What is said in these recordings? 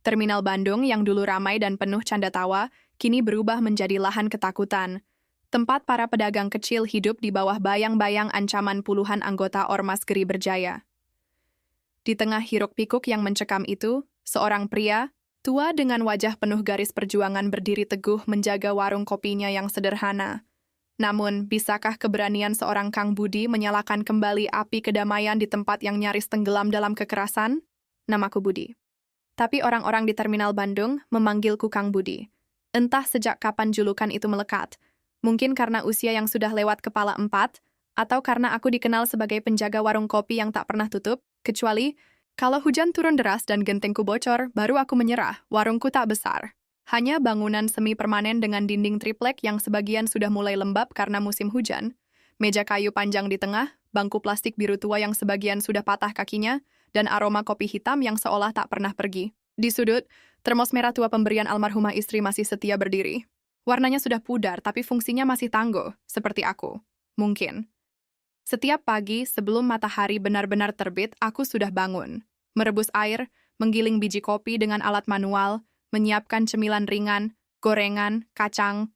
Terminal Bandung yang dulu ramai dan penuh canda tawa, kini berubah menjadi lahan ketakutan. Tempat para pedagang kecil hidup di bawah bayang-bayang ancaman puluhan anggota Ormas Geri Berjaya. Di tengah hiruk-pikuk yang mencekam itu, seorang pria, tua dengan wajah penuh garis perjuangan berdiri teguh menjaga warung kopinya yang sederhana. Namun, bisakah keberanian seorang Kang Budi menyalakan kembali api kedamaian di tempat yang nyaris tenggelam dalam kekerasan? Namaku Budi. Tapi orang-orang di Terminal Bandung memanggilku Kang Budi. Entah sejak kapan julukan itu melekat. Mungkin karena usia yang sudah lewat kepala 4, atau karena aku dikenal sebagai penjaga warung kopi yang tak pernah tutup, kecuali kalau hujan turun deras dan gentengku bocor, baru aku menyerah, warungku tak besar. Hanya bangunan semi-permanen dengan dinding triplek yang sebagian sudah mulai lembab karena musim hujan, meja kayu panjang di tengah, bangku plastik biru tua yang sebagian sudah patah kakinya, dan aroma kopi hitam yang seolah tak pernah pergi. Di sudut, termos merah tua pemberian almarhumah istri masih setia berdiri. Warnanya sudah pudar, tapi fungsinya masih tangguh, seperti aku. Mungkin. Setiap pagi sebelum matahari benar-benar terbit, aku sudah bangun. Merebus air, menggiling biji kopi dengan alat manual, menyiapkan cemilan ringan, gorengan, kacang,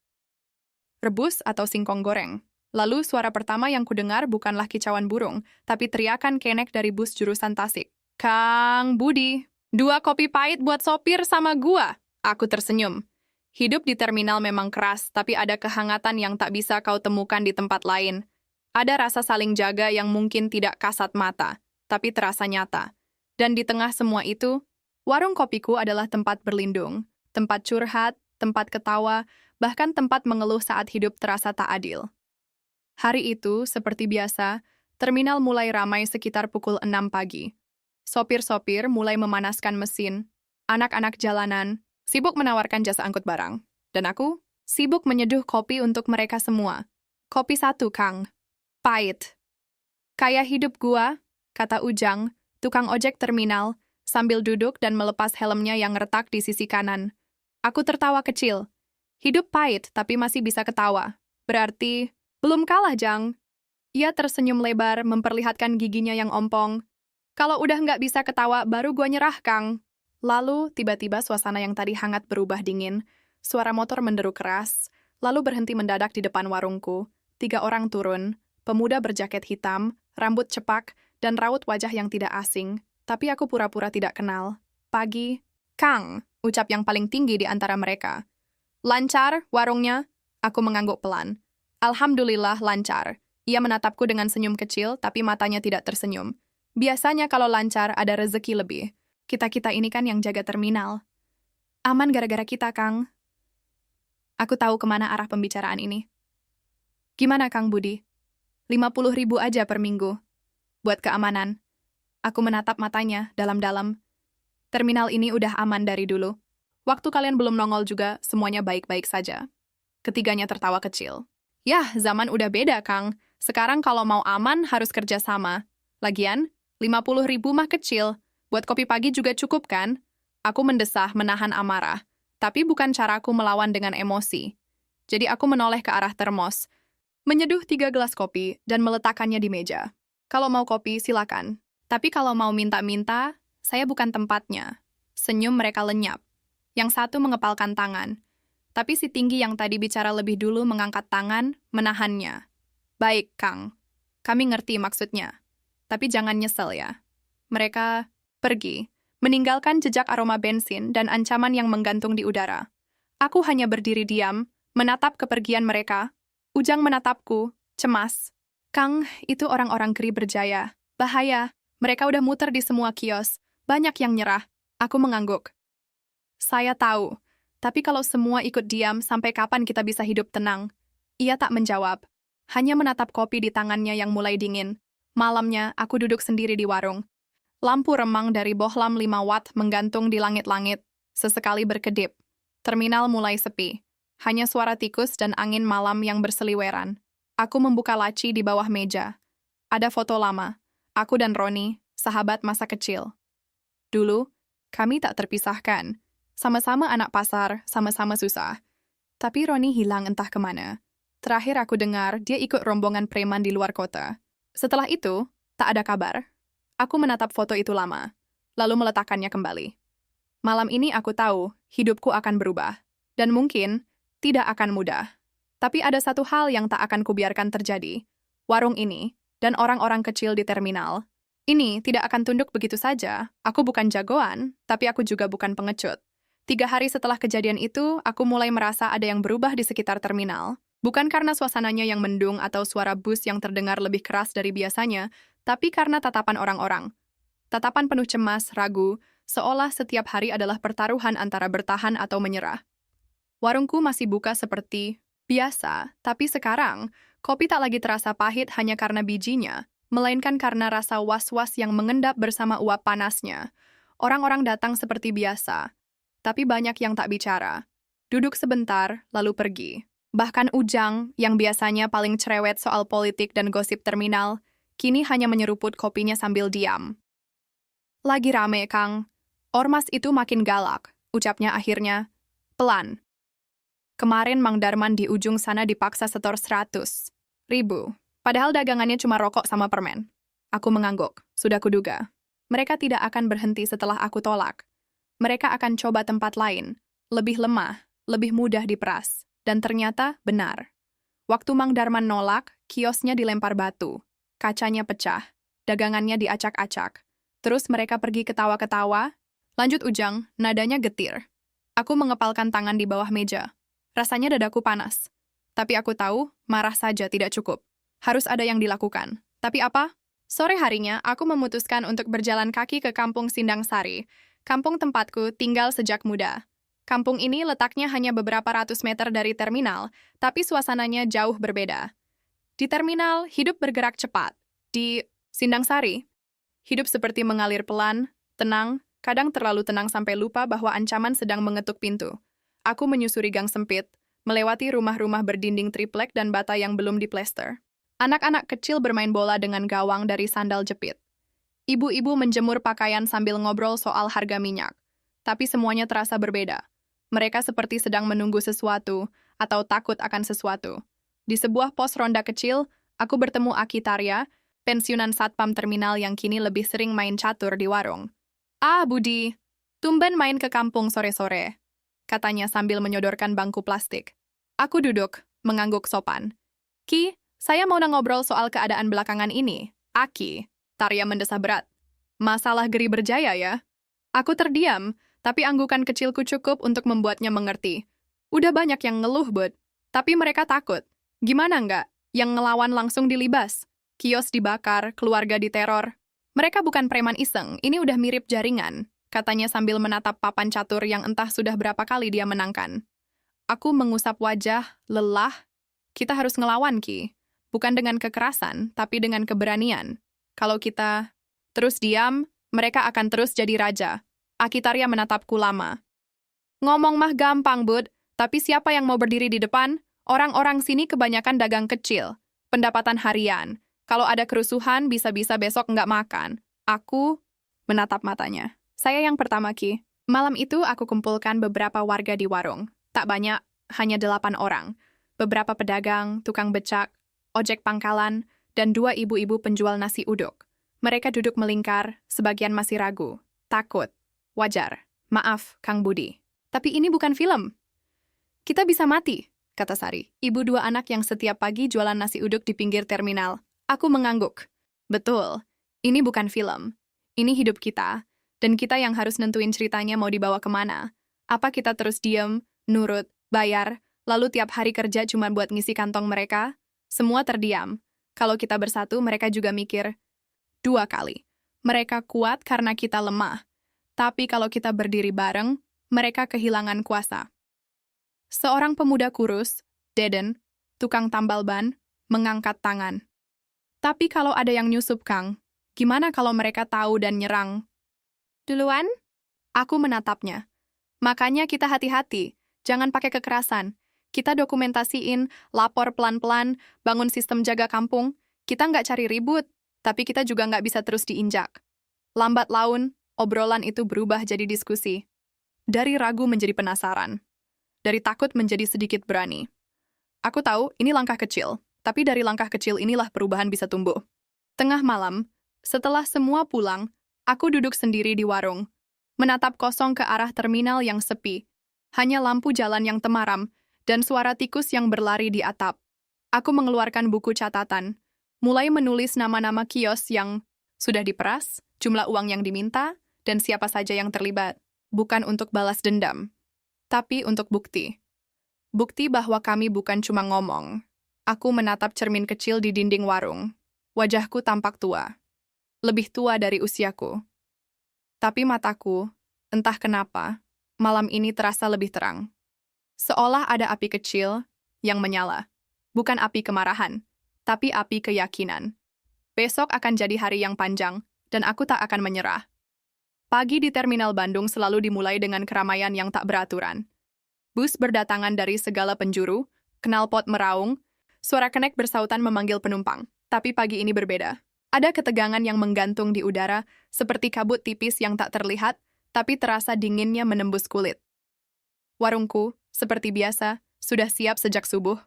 rebus atau singkong goreng. Lalu suara pertama yang kudengar bukanlah kicauan burung, tapi teriakan kenek dari bus jurusan Tasik. Kang Budi, 2 kopi pahit buat sopir sama gua. Aku tersenyum. Hidup di terminal memang keras, tapi ada kehangatan yang tak bisa kau temukan di tempat lain. Ada rasa saling jaga yang mungkin tidak kasat mata, tapi terasa nyata. Dan di tengah semua itu, warung kopiku adalah tempat berlindung, tempat curhat, tempat ketawa, bahkan tempat mengeluh saat hidup terasa tak adil. Hari itu, seperti biasa, terminal mulai ramai sekitar pukul 6 pagi. Sopir-sopir mulai memanaskan mesin, anak-anak jalanan sibuk menawarkan jasa angkut barang. Dan aku sibuk menyeduh kopi untuk mereka semua. Kopi 1, Kang. Pahit. Kayak hidup gua, kata Ujang, tukang ojek terminal, sambil duduk dan melepas helmnya yang retak di sisi kanan. Aku tertawa kecil. Hidup pahit, tapi masih bisa ketawa. Berarti, belum kalah, Jang. Ia tersenyum lebar, memperlihatkan giginya yang ompong. Kalau udah nggak bisa ketawa, baru gua nyerah, Kang. Lalu, tiba-tiba suasana yang tadi hangat berubah dingin. Suara motor menderu keras, lalu berhenti mendadak di depan warungku. 3 orang turun, pemuda berjaket hitam, rambut cepak, dan raut wajah yang tidak asing. Tapi aku pura-pura tidak kenal. Pagi, Kang, ucap yang paling tinggi di antara mereka. Lancar, warungnya? Aku mengangguk pelan. Alhamdulillah, lancar. Ia menatapku dengan senyum kecil, tapi matanya tidak tersenyum. Biasanya kalau lancar, ada rezeki lebih. Kita-kita ini kan yang jaga terminal. Aman gara-gara kita, Kang. Aku tahu kemana arah pembicaraan ini. Gimana, Kang Budi? 50.000 aja per minggu. Buat keamanan. Aku menatap matanya dalam-dalam. Terminal ini udah aman dari dulu. Waktu kalian belum nongol juga, semuanya baik-baik saja. Ketiganya tertawa kecil. Yah, zaman udah beda, Kang. Sekarang kalau mau aman, harus kerja sama. Lagian, 50.000 mah kecil. Buat kopi pagi juga cukup, kan? Aku mendesah, menahan amarah. Tapi bukan caraku melawan dengan emosi. Jadi aku menoleh ke arah termos, menyeduh 3 gelas kopi, dan meletakkannya di meja. Kalau mau kopi, silakan. Tapi kalau mau minta-minta, saya bukan tempatnya. Senyum mereka lenyap. Yang satu mengepalkan tangan. Tapi si tinggi yang tadi bicara lebih dulu mengangkat tangan, menahannya. Baik, Kang. Kami ngerti maksudnya. Tapi jangan nyesel ya. Mereka pergi, meninggalkan jejak aroma bensin dan ancaman yang menggantung di udara. Aku hanya berdiri diam, menatap kepergian mereka. Ujang menatapku, cemas. Kang, itu orang-orang Geri Berjaya. Bahaya, mereka udah muter di semua kios. Banyak yang nyerah. Aku mengangguk. Saya tahu, tapi kalau semua ikut diam, sampai kapan kita bisa hidup tenang? Ia tak menjawab. Hanya menatap kopi di tangannya yang mulai dingin. Malamnya, aku duduk sendiri di warung. Lampu remang dari bohlam 5 watt menggantung di langit-langit, sesekali berkedip. Terminal mulai sepi. Hanya suara tikus dan angin malam yang berseliweran. Aku membuka laci di bawah meja. Ada foto lama. Aku dan Roni, sahabat masa kecil. Dulu, kami tak terpisahkan. Sama-sama anak pasar, sama-sama susah. Tapi Roni hilang entah kemana. Terakhir aku dengar dia ikut rombongan preman di luar kota. Setelah itu, tak ada kabar. Aku menatap foto itu lama, lalu meletakkannya kembali. Malam ini aku tahu hidupku akan berubah. Dan mungkin tidak akan mudah. Tapi ada satu hal yang tak akan kubiarkan terjadi. Warung ini dan orang-orang kecil di terminal. Ini tidak akan tunduk begitu saja. Aku bukan jagoan, tapi aku juga bukan pengecut. 3 hari setelah kejadian itu, aku mulai merasa ada yang berubah di sekitar terminal. Bukan karena suasananya yang mendung atau suara bus yang terdengar lebih keras dari biasanya, tapi karena tatapan orang-orang. Tatapan penuh cemas, ragu, seolah setiap hari adalah pertaruhan antara bertahan atau menyerah. Warungku masih buka seperti biasa, tapi sekarang, kopi tak lagi terasa pahit hanya karena bijinya, melainkan karena rasa was-was yang mengendap bersama uap panasnya. Orang-orang datang seperti biasa, tapi banyak yang tak bicara. Duduk sebentar, lalu pergi. Bahkan Ujang, yang biasanya paling cerewet soal politik dan gosip terminal, kini hanya menyeruput kopinya sambil diam. Lagi rame, Kang. Ormas itu makin galak, ucapnya akhirnya. Pelan. Kemarin Mang Darman di ujung sana dipaksa setor 100.000. Padahal dagangannya cuma rokok sama permen. Aku mengangguk, sudah kuduga. Mereka tidak akan berhenti setelah aku tolak. Mereka akan coba tempat lain, lebih lemah, lebih mudah diperas. Dan ternyata benar. Waktu Mang Darman nolak, kiosnya dilempar batu. Kacanya pecah, dagangannya diacak-acak. Terus mereka pergi ketawa-ketawa. Lanjut Ujang, nadanya getir. Aku mengepalkan tangan di bawah meja. Rasanya dadaku panas. Tapi aku tahu, marah saja tidak cukup. Harus ada yang dilakukan. Tapi apa? Sore harinya, aku memutuskan untuk berjalan kaki ke kampung Sindang Sari. Kampung tempatku tinggal sejak muda. Kampung ini letaknya hanya beberapa ratus meter dari terminal, tapi suasananya jauh berbeda. Di terminal, hidup bergerak cepat. Di Sindang Sari, hidup seperti mengalir pelan, tenang, kadang terlalu tenang sampai lupa bahwa ancaman sedang mengetuk pintu. Aku menyusuri gang sempit, melewati rumah-rumah berdinding triplek dan bata yang belum diplester. Anak-anak kecil bermain bola dengan gawang dari sandal jepit. Ibu-ibu menjemur pakaian sambil ngobrol soal harga minyak. Tapi semuanya terasa berbeda. Mereka seperti sedang menunggu sesuatu atau takut akan sesuatu. Di sebuah pos ronda kecil, aku bertemu Aki Tarya, pensiunan satpam terminal yang kini lebih sering main catur di warung. "Ah, Budi, tumben main ke kampung sore-sore," katanya sambil menyodorkan bangku plastik. Aku duduk, mengangguk sopan. "Ki, saya mau ngobrol soal keadaan belakangan ini." "Aki," Tarya mendesah berat. "Masalah Geri Berjaya ya?" Aku terdiam, tapi anggukan kecilku cukup untuk membuatnya mengerti. Udah banyak yang ngeluh, Bud. Tapi mereka takut. Gimana enggak? Yang ngelawan langsung dilibas. Kios dibakar, keluarga diteror. Mereka bukan preman iseng, ini udah mirip jaringan, katanya sambil menatap papan catur yang entah sudah berapa kali dia menangkan. Aku mengusap wajah, lelah. Kita harus ngelawan, Ki. Bukan dengan kekerasan, tapi dengan keberanian. Kalau kita terus diam, mereka akan terus jadi raja. Aki Tarya menatapku lama. "Ngomong mah gampang, Bud. Tapi siapa yang mau berdiri di depan? Orang-orang sini kebanyakan dagang kecil. Pendapatan harian. Kalau ada kerusuhan, bisa-bisa besok nggak makan." Aku menatap matanya. "Saya yang pertama, Ki." Malam itu aku kumpulkan beberapa warga di warung. Tak banyak, hanya 8 orang. Beberapa pedagang, tukang becak, ojek pangkalan, dan 2 ibu-ibu penjual nasi uduk. Mereka duduk melingkar, sebagian masih ragu. Takut. Wajar. "Maaf, Kang Budi. Tapi ini bukan film." "Kita bisa mati," kata Sari, ibu 2 anak yang setiap pagi jualan nasi uduk di pinggir terminal. Aku mengangguk. Betul, ini bukan film. Ini hidup kita, dan kita yang harus nentuin ceritanya mau dibawa kemana. Apa kita terus diem, nurut, bayar, lalu tiap hari kerja cuma buat ngisi kantong mereka? Semua terdiam. Kalau kita bersatu, mereka juga mikir. 2 kali. Mereka kuat karena kita lemah. Tapi kalau kita berdiri bareng, mereka kehilangan kuasa. Seorang pemuda kurus, Deden, tukang tambal ban, mengangkat tangan. "Tapi kalau ada yang nyusup, Kang, gimana kalau mereka tahu dan nyerang?" "Duluan?" Aku menatapnya. "Makanya kita hati-hati, jangan pakai kekerasan. Kita dokumentasiin, lapor pelan-pelan, bangun sistem jaga kampung. Kita nggak cari ribut, tapi kita juga nggak bisa terus diinjak." Lambat laun, obrolan itu berubah jadi diskusi. Dari ragu menjadi penasaran. Dari takut menjadi sedikit berani. Aku tahu ini langkah kecil, tapi dari langkah kecil inilah perubahan bisa tumbuh. Tengah malam, setelah semua pulang, aku duduk sendiri di warung. menatap kosong ke arah terminal yang sepi. Hanya lampu jalan yang temaram dan suara tikus yang berlari di atap. Aku mengeluarkan buku catatan, mulai menulis nama-nama kios yang sudah diperas, jumlah uang yang diminta, dan siapa saja yang terlibat. Bukan untuk balas dendam, tapi untuk bukti. Bukti bahwa kami bukan cuma ngomong. Aku menatap cermin kecil di dinding warung. Wajahku tampak tua. Lebih tua dari usiaku. Tapi mataku, entah kenapa, malam ini terasa lebih terang. Seolah ada api kecil yang menyala. Bukan api kemarahan, tapi api keyakinan. Besok akan jadi hari yang panjang, dan aku tak akan menyerah. Pagi di Terminal Bandung selalu dimulai dengan keramaian yang tak beraturan. Bus berdatangan dari segala penjuru, knalpot meraung, suara kenek bersautan memanggil penumpang. Tapi pagi ini berbeda. Ada ketegangan yang menggantung di udara, seperti kabut tipis yang tak terlihat, tapi terasa dinginnya menembus kulit. Warungku, seperti biasa, sudah siap sejak subuh.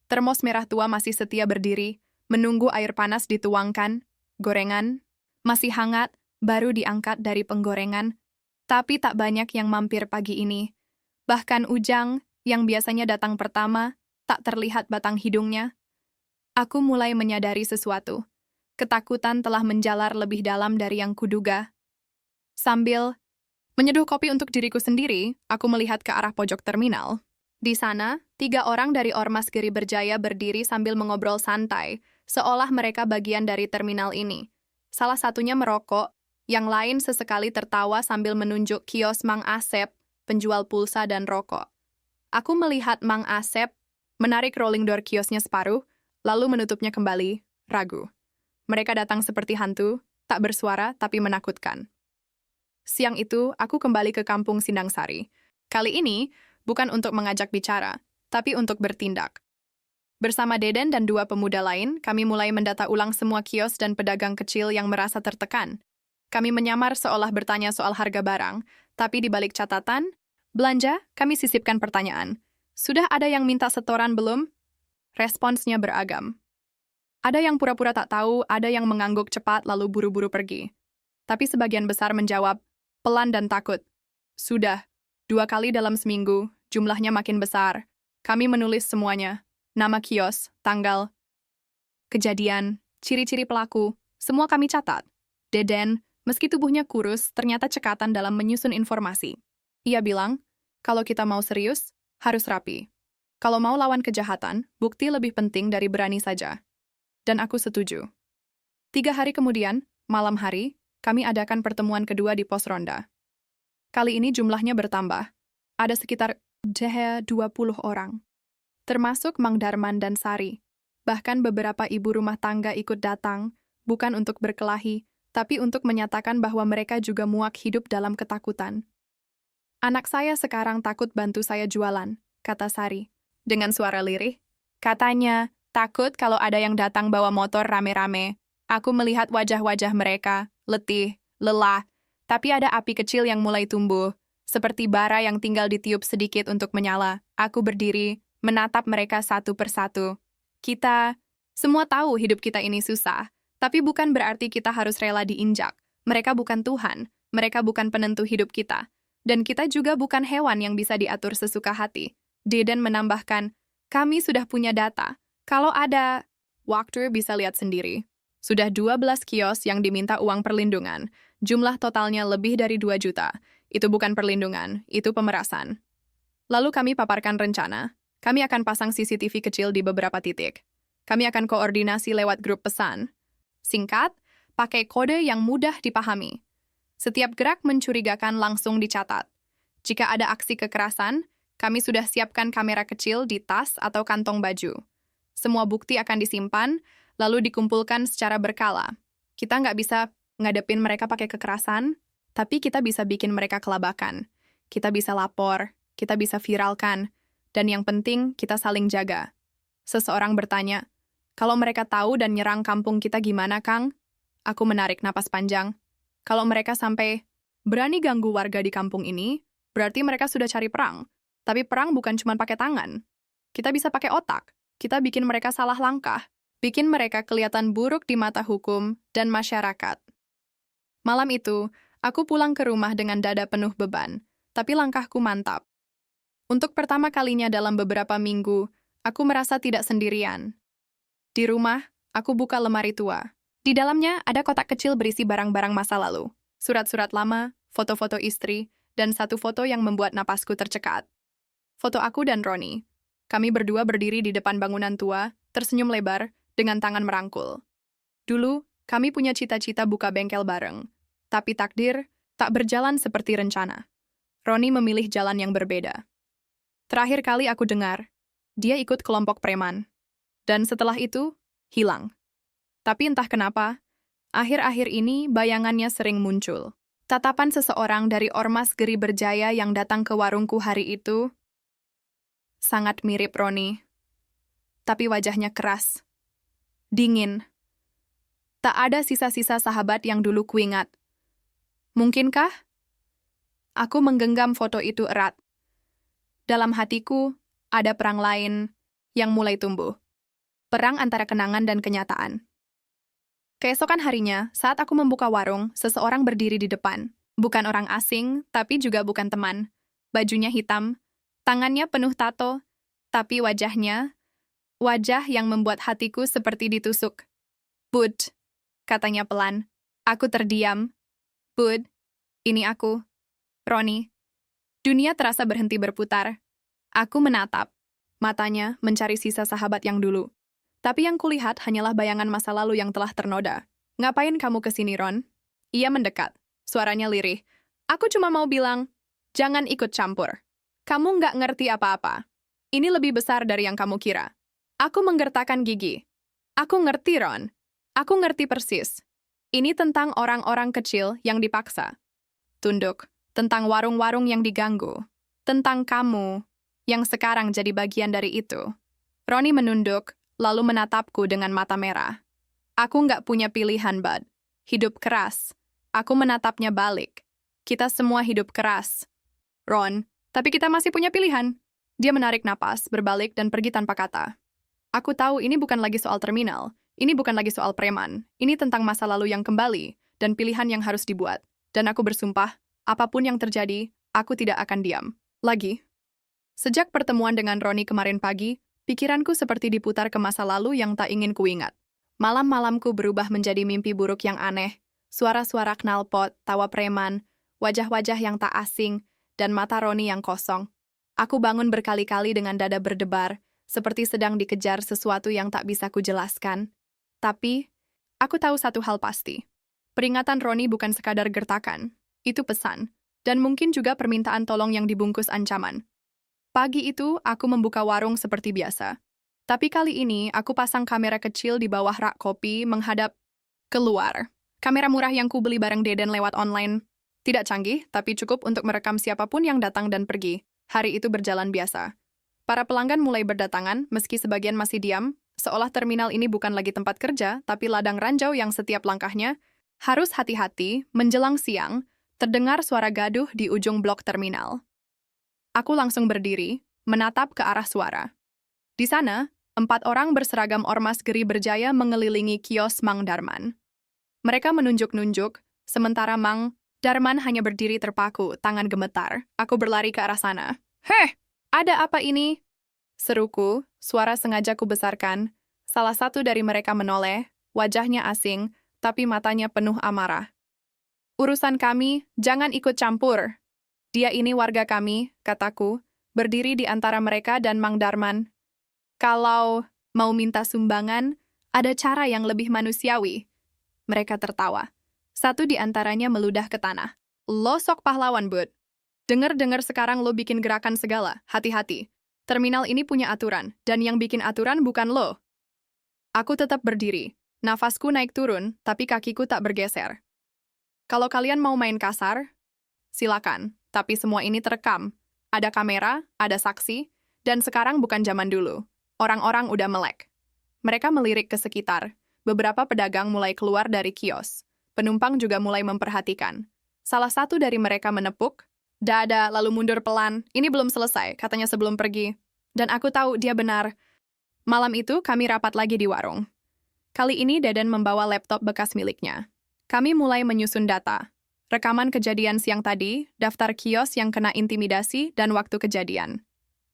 Termos merah tua masih setia berdiri, menunggu air panas dituangkan, gorengan, masih hangat, baru diangkat dari penggorengan, tapi tak banyak yang mampir pagi ini. Bahkan Ujang, yang biasanya datang pertama, tak terlihat batang hidungnya. Aku mulai menyadari sesuatu. Ketakutan telah menjalar lebih dalam dari yang kuduga. Sambil menyeduh kopi untuk diriku sendiri, aku melihat ke arah pojok terminal. Di sana, 3 orang dari Ormas Geri Berjaya berdiri sambil mengobrol santai, seolah mereka bagian dari terminal ini. Salah satunya merokok, yang lain sesekali tertawa sambil menunjuk kios Mang Asep, penjual pulsa dan rokok. Aku melihat Mang Asep menarik rolling door kiosnya separuh, lalu menutupnya kembali, ragu. Mereka datang seperti hantu, tak bersuara tapi menakutkan. Siang itu, aku kembali ke kampung Sindangsari. Kali ini, bukan untuk mengajak bicara, tapi untuk bertindak. Bersama Deden dan 2 pemuda lain, kami mulai mendata ulang semua kios dan pedagang kecil yang merasa tertekan. Kami menyamar seolah bertanya soal harga barang, tapi di balik catatan, belanja, kami sisipkan pertanyaan. Sudah ada yang minta setoran belum? Responsnya beragam. Ada yang pura-pura tak tahu, ada yang mengangguk cepat lalu buru-buru pergi. Tapi sebagian besar menjawab, pelan dan takut. Sudah, 2 kali dalam seminggu, jumlahnya makin besar. Kami menulis semuanya. Nama kios, tanggal, kejadian, ciri-ciri pelaku, semua kami catat. Deden, meski tubuhnya kurus, ternyata cekatan dalam menyusun informasi. Ia bilang, kalau kita mau serius, harus rapi. Kalau mau lawan kejahatan, bukti lebih penting dari berani saja. Dan aku setuju. 3 hari kemudian, malam hari, kami adakan pertemuan kedua di pos ronda. Kali ini jumlahnya bertambah. Ada sekitar 20 orang. Termasuk Mang Darman dan Sari. Bahkan beberapa ibu rumah tangga ikut datang, bukan untuk berkelahi, tapi untuk menyatakan bahwa mereka juga muak hidup dalam ketakutan. Anak saya sekarang takut bantu saya jualan, kata Sari. Dengan suara lirih, katanya, takut kalau ada yang datang bawa motor rame-rame. Aku melihat wajah-wajah mereka, letih, lelah, tapi ada api kecil yang mulai tumbuh, seperti bara yang tinggal ditiup sedikit untuk menyala. Aku berdiri, menatap mereka satu persatu. Kita semua tahu hidup kita ini susah, tapi bukan berarti kita harus rela diinjak. Mereka bukan Tuhan, mereka bukan penentu hidup kita. Dan kita juga bukan hewan yang bisa diatur sesuka hati. Deden menambahkan, kami sudah punya data. Kalau ada waktu bisa lihat sendiri. Sudah 12 kios yang diminta uang perlindungan. Jumlah totalnya lebih dari 2 juta. Itu bukan perlindungan, itu pemerasan. Lalu kami paparkan rencana. Kami akan pasang CCTV kecil di beberapa titik. Kami akan koordinasi lewat grup pesan. Singkat, pakai kode yang mudah dipahami. Setiap gerak mencurigakan langsung dicatat. Jika ada aksi kekerasan, kami sudah siapkan kamera kecil di tas atau kantong baju. Semua bukti akan disimpan, lalu dikumpulkan secara berkala. Kita nggak bisa ngadepin mereka pakai kekerasan, tapi kita bisa bikin mereka kelabakan. Kita bisa lapor, kita bisa viralkan, dan yang penting kita saling jaga. Seseorang bertanya, kalau mereka tahu dan nyerang kampung kita gimana, Kang? Aku menarik napas panjang. Kalau mereka sampai berani ganggu warga di kampung ini, berarti mereka sudah cari perang. Tapi perang bukan cuma pakai tangan. Kita bisa pakai otak. Kita bikin mereka salah langkah. Bikin mereka kelihatan buruk di mata hukum dan masyarakat. Malam itu, Aku pulang ke rumah dengan dada penuh beban, tapi langkahku mantap. Untuk pertama kalinya dalam beberapa minggu, aku merasa tidak sendirian. Di rumah, aku buka lemari tua. Di dalamnya ada kotak kecil berisi barang-barang masa lalu, surat-surat lama, foto-foto istri, dan satu foto yang membuat napasku tercekat. Foto aku dan Roni. Kami berdua berdiri di depan bangunan tua, tersenyum lebar, dengan tangan merangkul. Dulu, kami punya cita-cita buka bengkel bareng. Tapi takdir tak berjalan seperti rencana. Roni memilih jalan yang berbeda. Terakhir kali aku dengar, dia ikut kelompok preman. Dan setelah itu, hilang. Tapi entah kenapa, akhir-akhir ini bayangannya sering muncul. Tatapan seseorang dari Ormas Geri Berjaya yang datang ke warungku hari itu sangat mirip Roni. Tapi wajahnya keras, dingin. Tak ada sisa-sisa sahabat yang dulu kuingat. Mungkinkah? Aku menggenggam foto itu erat. Dalam hatiku, ada perang lain yang mulai tumbuh. Perang antara kenangan dan kenyataan. Keesokan harinya, saat aku membuka warung, seseorang berdiri di depan. Bukan orang asing, tapi juga bukan teman. Bajunya hitam, tangannya penuh tato, tapi wajah yang membuat hatiku seperti ditusuk. "Bud," katanya pelan. Aku terdiam. "Bud, ini aku, Roni." Dunia terasa berhenti berputar. Aku menatap. Matanya mencari sisa sahabat yang dulu. Tapi yang kulihat hanyalah bayangan masa lalu yang telah ternoda. "Ngapain kamu kesini, Ron?" Ia mendekat. Suaranya lirih. "Aku cuma mau bilang, jangan ikut campur. Kamu nggak ngerti apa-apa. Ini lebih besar dari yang kamu kira." Aku menggertakkan gigi. "Aku ngerti, Ron. Aku ngerti persis. Ini tentang orang-orang kecil yang dipaksa. Tunduk. Tentang warung-warung yang diganggu. Tentang kamu yang sekarang jadi bagian dari itu." Roni menunduk, lalu menatapku dengan mata merah. "Aku nggak punya pilihan, Bud. Hidup keras." Aku menatapnya balik. "Kita semua hidup keras, Ron, tapi kita masih punya pilihan." Dia menarik napas, berbalik, dan pergi tanpa kata. Aku tahu ini bukan lagi soal terminal. Ini bukan lagi soal preman. Ini tentang masa lalu yang kembali, dan pilihan yang harus dibuat. Dan aku bersumpah, apapun yang terjadi, aku tidak akan diam. Lagi. Sejak pertemuan dengan Roni kemarin pagi, pikiranku seperti diputar ke masa lalu yang tak ingin kuingat. Malam-malamku berubah menjadi mimpi buruk yang aneh. Suara-suara knalpot, tawa preman, wajah-wajah yang tak asing, dan mata Roni yang kosong. Aku bangun berkali-kali dengan dada berdebar, seperti sedang dikejar sesuatu yang tak bisa kujelaskan. Tapi, aku tahu satu hal pasti. Peringatan Roni bukan sekadar gertakan. Itu pesan. Dan mungkin juga permintaan tolong yang dibungkus ancaman. Pagi itu, aku membuka warung seperti biasa. Tapi kali ini, aku pasang kamera kecil di bawah rak kopi menghadap keluar. Kamera murah yang kubeli bareng Deden lewat online. Tidak canggih, tapi cukup untuk merekam siapapun yang datang dan pergi. Hari itu berjalan biasa. Para pelanggan mulai berdatangan, meski sebagian masih diam, seolah terminal ini bukan lagi tempat kerja, tapi ladang ranjau yang setiap langkahnya harus hati-hati. Menjelang siang, terdengar suara gaduh di ujung blok terminal. Aku langsung berdiri, menatap ke arah suara. Di sana, 4 orang berseragam Ormas Geri Berjaya mengelilingi kios Mang Darman. Mereka menunjuk-nunjuk, sementara Mang Darman hanya berdiri terpaku, tangan gemetar. Aku berlari ke arah sana. "Heh, ada apa ini?" Seruku, suara sengaja kubesarkan. Salah satu dari mereka menoleh, wajahnya asing, tapi matanya penuh amarah. "Urusan kami, jangan ikut campur. Dia ini warga kami," kataku, berdiri di antara mereka dan Mang Darman. "Kalau mau minta sumbangan, ada cara yang lebih manusiawi." Mereka tertawa. Satu di antaranya meludah ke tanah. "Lo sok pahlawan, Bud. Dengar-dengar sekarang lo bikin gerakan segala. Hati-hati. Terminal ini punya aturan, dan yang bikin aturan bukan lo." Aku tetap berdiri. Nafasku naik turun, tapi kakiku tak bergeser. "Kalau kalian mau main kasar, silakan. Tapi semua ini terekam. Ada kamera, ada saksi, dan sekarang bukan zaman dulu. Orang-orang udah melek." Mereka melirik ke sekitar. Beberapa pedagang mulai keluar dari kios. Penumpang juga mulai memperhatikan. Salah satu dari mereka menepuk dada lalu mundur pelan. "Ini belum selesai," katanya sebelum pergi. Dan aku tahu dia benar. Malam itu kami rapat lagi di warung. Kali ini Deden membawa laptop bekas miliknya. Kami mulai menyusun data. Rekaman kejadian siang tadi, daftar kios yang kena intimidasi, dan waktu kejadian.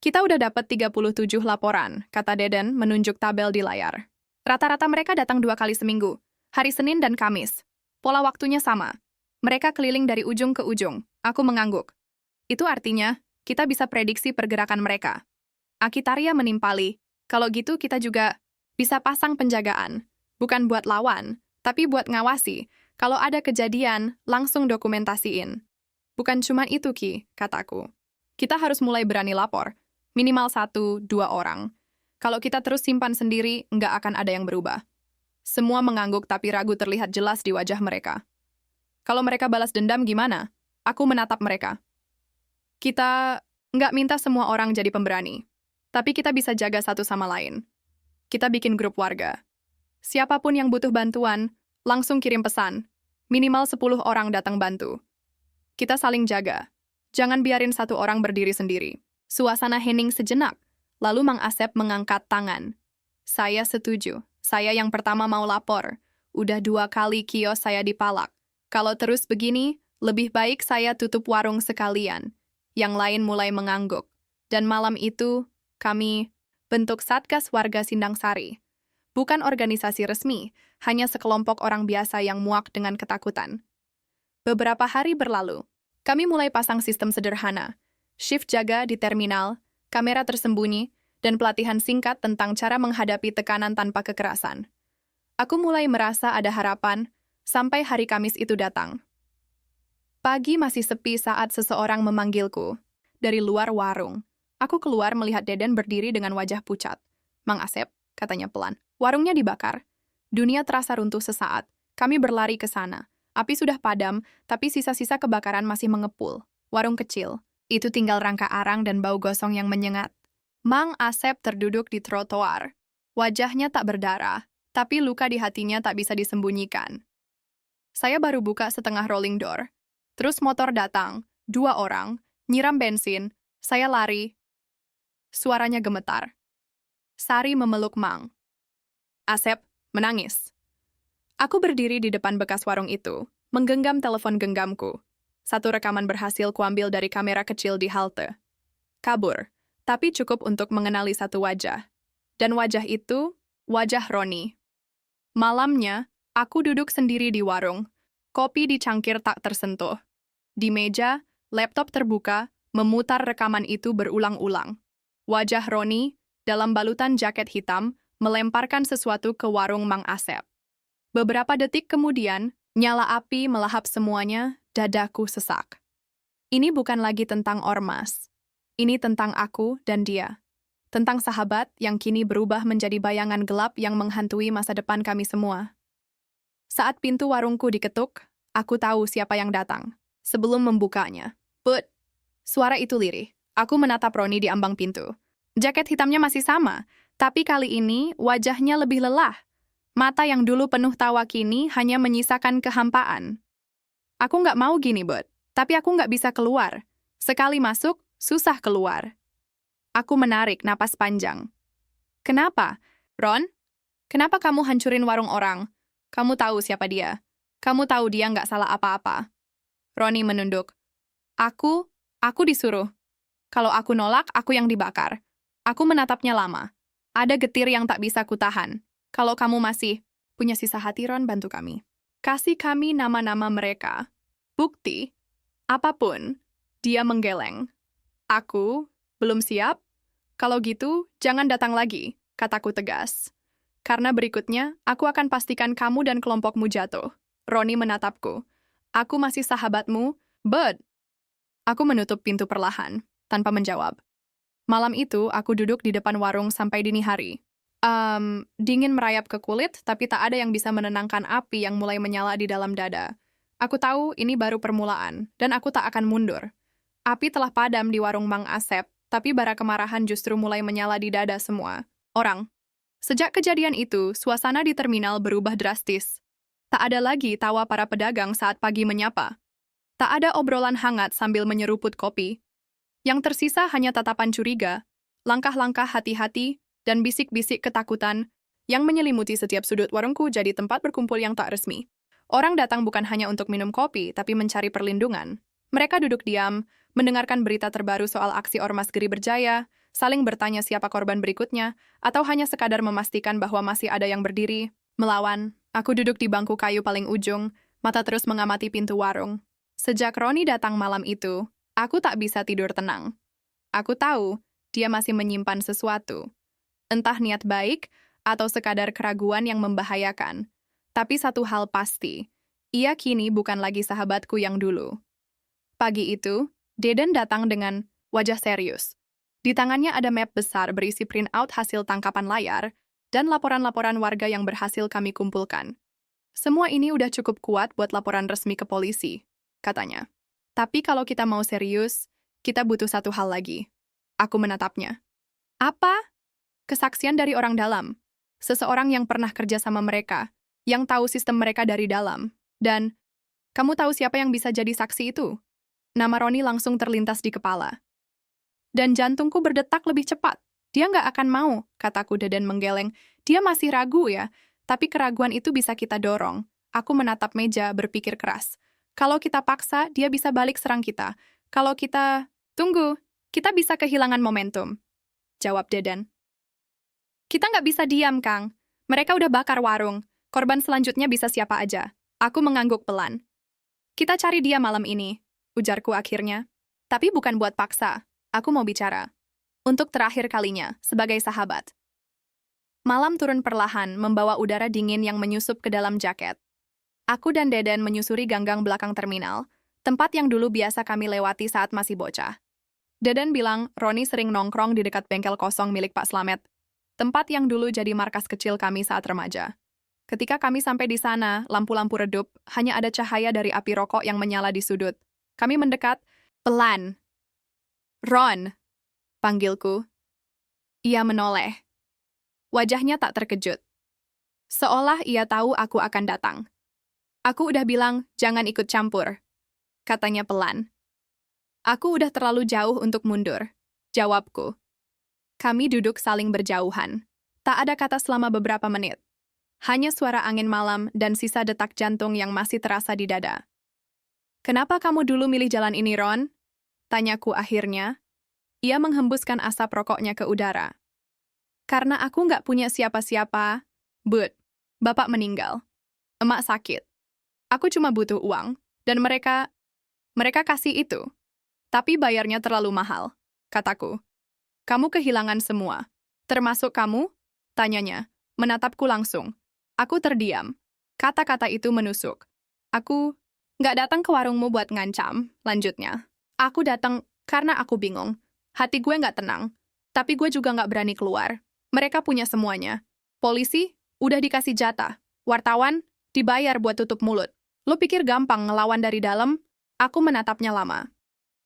Kita udah dapat 37 laporan, kata Deden menunjuk tabel di layar. Rata-rata mereka datang 2 kali seminggu, hari Senin dan Kamis. Pola waktunya sama. Mereka keliling dari ujung ke ujung. Aku mengangguk. Itu artinya, kita bisa prediksi pergerakan mereka. Akitaria menimpali. Kalau gitu kita juga bisa pasang penjagaan. Bukan buat lawan, tapi buat ngawasi. Kalau ada kejadian, langsung dokumentasiin. Bukan cuma itu, Ki, kataku. Kita harus mulai berani lapor. Minimal 1-2 orang. Kalau kita terus simpan sendiri, nggak akan ada yang berubah. Semua mengangguk tapi ragu terlihat jelas di wajah mereka. Kalau mereka balas dendam gimana? Aku menatap mereka. Kita nggak minta semua orang jadi pemberani. Tapi kita bisa jaga satu sama lain. Kita bikin grup warga. Siapapun yang butuh bantuan, langsung kirim pesan. Minimal 10 orang datang bantu. Kita saling jaga. Jangan biarin satu orang berdiri sendiri. Suasana hening sejenak. Lalu Mang Asep mengangkat tangan. Saya setuju. Saya yang pertama mau lapor. Udah 2 kali kios saya dipalak. Kalau terus begini, lebih baik saya tutup warung sekalian. Yang lain mulai mengangguk. Dan malam itu, kami bentuk Satgas Warga Sindang Sari. Bukan organisasi resmi, hanya sekelompok orang biasa yang muak dengan ketakutan. Beberapa hari berlalu, kami mulai pasang sistem sederhana. Shift jaga di terminal, kamera tersembunyi, dan pelatihan singkat tentang cara menghadapi tekanan tanpa kekerasan. Aku mulai merasa ada harapan, sampai hari Kamis itu datang. Pagi masih sepi saat seseorang memanggilku. Dari luar warung, aku keluar melihat Deden berdiri dengan wajah pucat. Mang Asep, katanya pelan. Warungnya dibakar. Dunia terasa runtuh sesaat. Kami berlari ke sana. Api sudah padam, tapi sisa-sisa kebakaran masih mengepul. Warung kecil. Itu tinggal rangka arang dan bau gosong yang menyengat. Mang Asep terduduk di trotoar. Wajahnya tak berdarah, tapi luka di hatinya tak bisa disembunyikan. Saya baru buka setengah rolling door. Terus motor datang, 2 orang, nyiram bensin, saya lari. Suaranya gemetar. Sari memeluk Mang. Asep menangis. Aku berdiri di depan bekas warung itu, menggenggam telepon genggamku. 1 rekaman berhasil kuambil dari kamera kecil di halte. Kabur, tapi cukup untuk mengenali 1 wajah. Dan wajah itu, wajah Roni. Malamnya, aku duduk sendiri di warung. Kopi di cangkir tak tersentuh. Di meja, laptop terbuka, memutar rekaman itu berulang-ulang. Wajah Roni, dalam balutan jaket hitam, melemparkan sesuatu ke warung Mang Asep. Beberapa detik kemudian, nyala api melahap semuanya, dadaku sesak. Ini bukan lagi tentang ormas. Ini tentang aku dan dia. Tentang sahabat yang kini berubah menjadi bayangan gelap yang menghantui masa depan kami semua. Saat pintu warungku diketuk, aku tahu siapa yang datang. Sebelum membukanya. But, suara itu lirih. Aku menatap Roni di ambang pintu. Jaket hitamnya masih sama, tapi kali ini wajahnya lebih lelah. Mata yang dulu penuh tawa kini hanya menyisakan kehampaan. Aku nggak mau gini, Bud. Tapi aku nggak bisa keluar. Sekali masuk, susah keluar. Aku menarik napas panjang. Kenapa? Ron? Kenapa kamu hancurin warung orang? Kamu tahu siapa dia. Kamu tahu dia nggak salah apa-apa. Roni menunduk. Aku disuruh. Kalau aku nolak, aku yang dibakar. Aku menatapnya lama. Ada getir yang tak bisa kutahan. Kalau kamu masih punya sisa hati, Ron, bantu kami. Kasih kami nama-nama mereka. Bukti. Apapun. Dia menggeleng. Aku belum siap? Kalau gitu, jangan datang lagi, kataku tegas. Karena berikutnya, aku akan pastikan kamu dan kelompokmu jatuh. Roni menatapku. Aku masih sahabatmu, Bud. Aku menutup pintu perlahan, tanpa menjawab. Malam itu, aku duduk di depan warung sampai dini hari. Dingin merayap ke kulit, tapi tak ada yang bisa menenangkan api yang mulai menyala di dalam dada. Aku tahu ini baru permulaan, dan aku tak akan mundur. Api telah padam di warung Mang Asep, tapi bara kemarahan justru mulai menyala di dada semua. Orang. Sejak kejadian itu, suasana di terminal berubah drastis. Tak ada lagi tawa para pedagang saat pagi menyapa. Tak ada obrolan hangat sambil menyeruput kopi. Yang tersisa hanya tatapan curiga, langkah-langkah hati-hati, dan bisik-bisik ketakutan yang menyelimuti setiap sudut warungku jadi tempat berkumpul yang tak resmi. Orang datang bukan hanya untuk minum kopi, tapi mencari perlindungan. Mereka duduk diam, mendengarkan berita terbaru soal aksi Ormas Geri Berjaya, saling bertanya siapa korban berikutnya, atau hanya sekadar memastikan bahwa masih ada yang berdiri, melawan. Aku duduk di bangku kayu paling ujung, mata terus mengamati pintu warung. Sejak Roni datang malam itu, aku tak bisa tidur tenang. Aku tahu dia masih menyimpan sesuatu. Entah niat baik atau sekadar keraguan yang membahayakan. Tapi satu hal pasti, ia kini bukan lagi sahabatku yang dulu. Pagi itu, Deden datang dengan wajah serius. Di tangannya ada map besar berisi print-out hasil tangkapan layar dan laporan-laporan warga yang berhasil kami kumpulkan. Semua ini udah cukup kuat buat laporan resmi ke polisi, katanya. Tapi kalau kita mau serius, kita butuh satu hal lagi. Aku menatapnya. Apa? Kesaksian dari orang dalam. Seseorang yang pernah kerja sama mereka, yang tahu sistem mereka dari dalam. Dan, kamu tahu siapa yang bisa jadi saksi itu? Nama Roni langsung terlintas di kepala. Dan jantungku berdetak lebih cepat. Dia nggak akan mau, kataku Deden menggeleng. Dia masih ragu ya, tapi keraguan itu bisa kita dorong. Aku menatap meja, berpikir keras. Kalau kita paksa, dia bisa balik serang kita. Kalau kita... Tunggu, kita bisa kehilangan momentum. Jawab Deden. Kita nggak bisa diam, Kang. Mereka udah bakar warung. Korban selanjutnya bisa siapa aja. Aku mengangguk pelan. Kita cari dia malam ini, ujarku akhirnya. Tapi bukan buat paksa. Aku mau bicara. Untuk terakhir kalinya, sebagai sahabat. Malam turun perlahan, membawa udara dingin yang menyusup ke dalam jaket. Aku dan Deden menyusuri ganggang belakang terminal, tempat yang dulu biasa kami lewati saat masih bocah. Deden bilang Roni sering nongkrong di dekat bengkel kosong milik Pak Slamet, tempat yang dulu jadi markas kecil kami saat remaja. Ketika kami sampai di sana, lampu-lampu redup, hanya ada cahaya dari api rokok yang menyala di sudut. Kami mendekat, pelan. Ron, panggilku. Ia menoleh. Wajahnya tak terkejut. Seolah ia tahu aku akan datang. Aku udah bilang, jangan ikut campur. Katanya pelan. Aku udah terlalu jauh untuk mundur. Jawabku. Kami duduk saling berjauhan. Tak ada kata selama beberapa menit. Hanya suara angin malam dan sisa detak jantung yang masih terasa di dada. Kenapa kamu dulu milih jalan ini, Ron? Tanyaku akhirnya. Ia menghembuskan asap rokoknya ke udara. Karena aku nggak punya siapa-siapa. But, bapak meninggal. Emak sakit. Aku cuma butuh uang. Dan mereka kasih itu. Tapi bayarnya terlalu mahal, kataku. Kamu kehilangan semua. Termasuk kamu? Tanyanya, menatapku langsung. Aku terdiam. Kata-kata itu menusuk. Aku nggak datang ke warungmu buat ngancam, lanjutnya. Aku datang karena aku bingung. Hati gue nggak tenang. Tapi gue juga nggak berani keluar. Mereka punya semuanya. Polisi udah dikasih jatah. Wartawan dibayar buat tutup mulut. Lo pikir gampang ngelawan dari dalam? Aku menatapnya lama.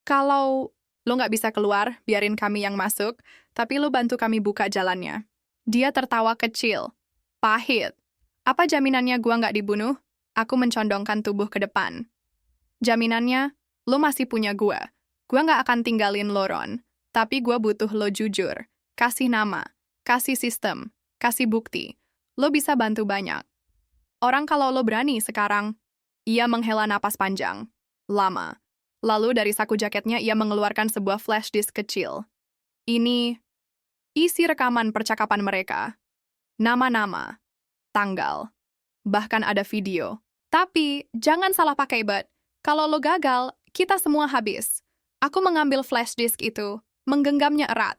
Kalau lo nggak bisa keluar, biarin kami yang masuk. Tapi lo bantu kami buka jalannya. Dia tertawa kecil. Pahit. Apa jaminannya gua nggak dibunuh? Aku mencondongkan tubuh ke depan. Jaminannya, lo masih punya gua. Gua nggak akan tinggalin lo, Ron. Tapi gua butuh lo jujur. Kasih nama, kasih sistem, kasih bukti. Lo bisa bantu banyak. Orang kalau lo berani sekarang. Ia menghela napas panjang. Lama. Lalu dari saku jaketnya ia mengeluarkan sebuah flash disk kecil. Ini isi rekaman percakapan mereka. Nama-nama. Tanggal. Bahkan ada video. Tapi, jangan salah pakai, Bud. Kalau lo gagal, kita semua habis. Aku mengambil flash disk itu, menggenggamnya erat.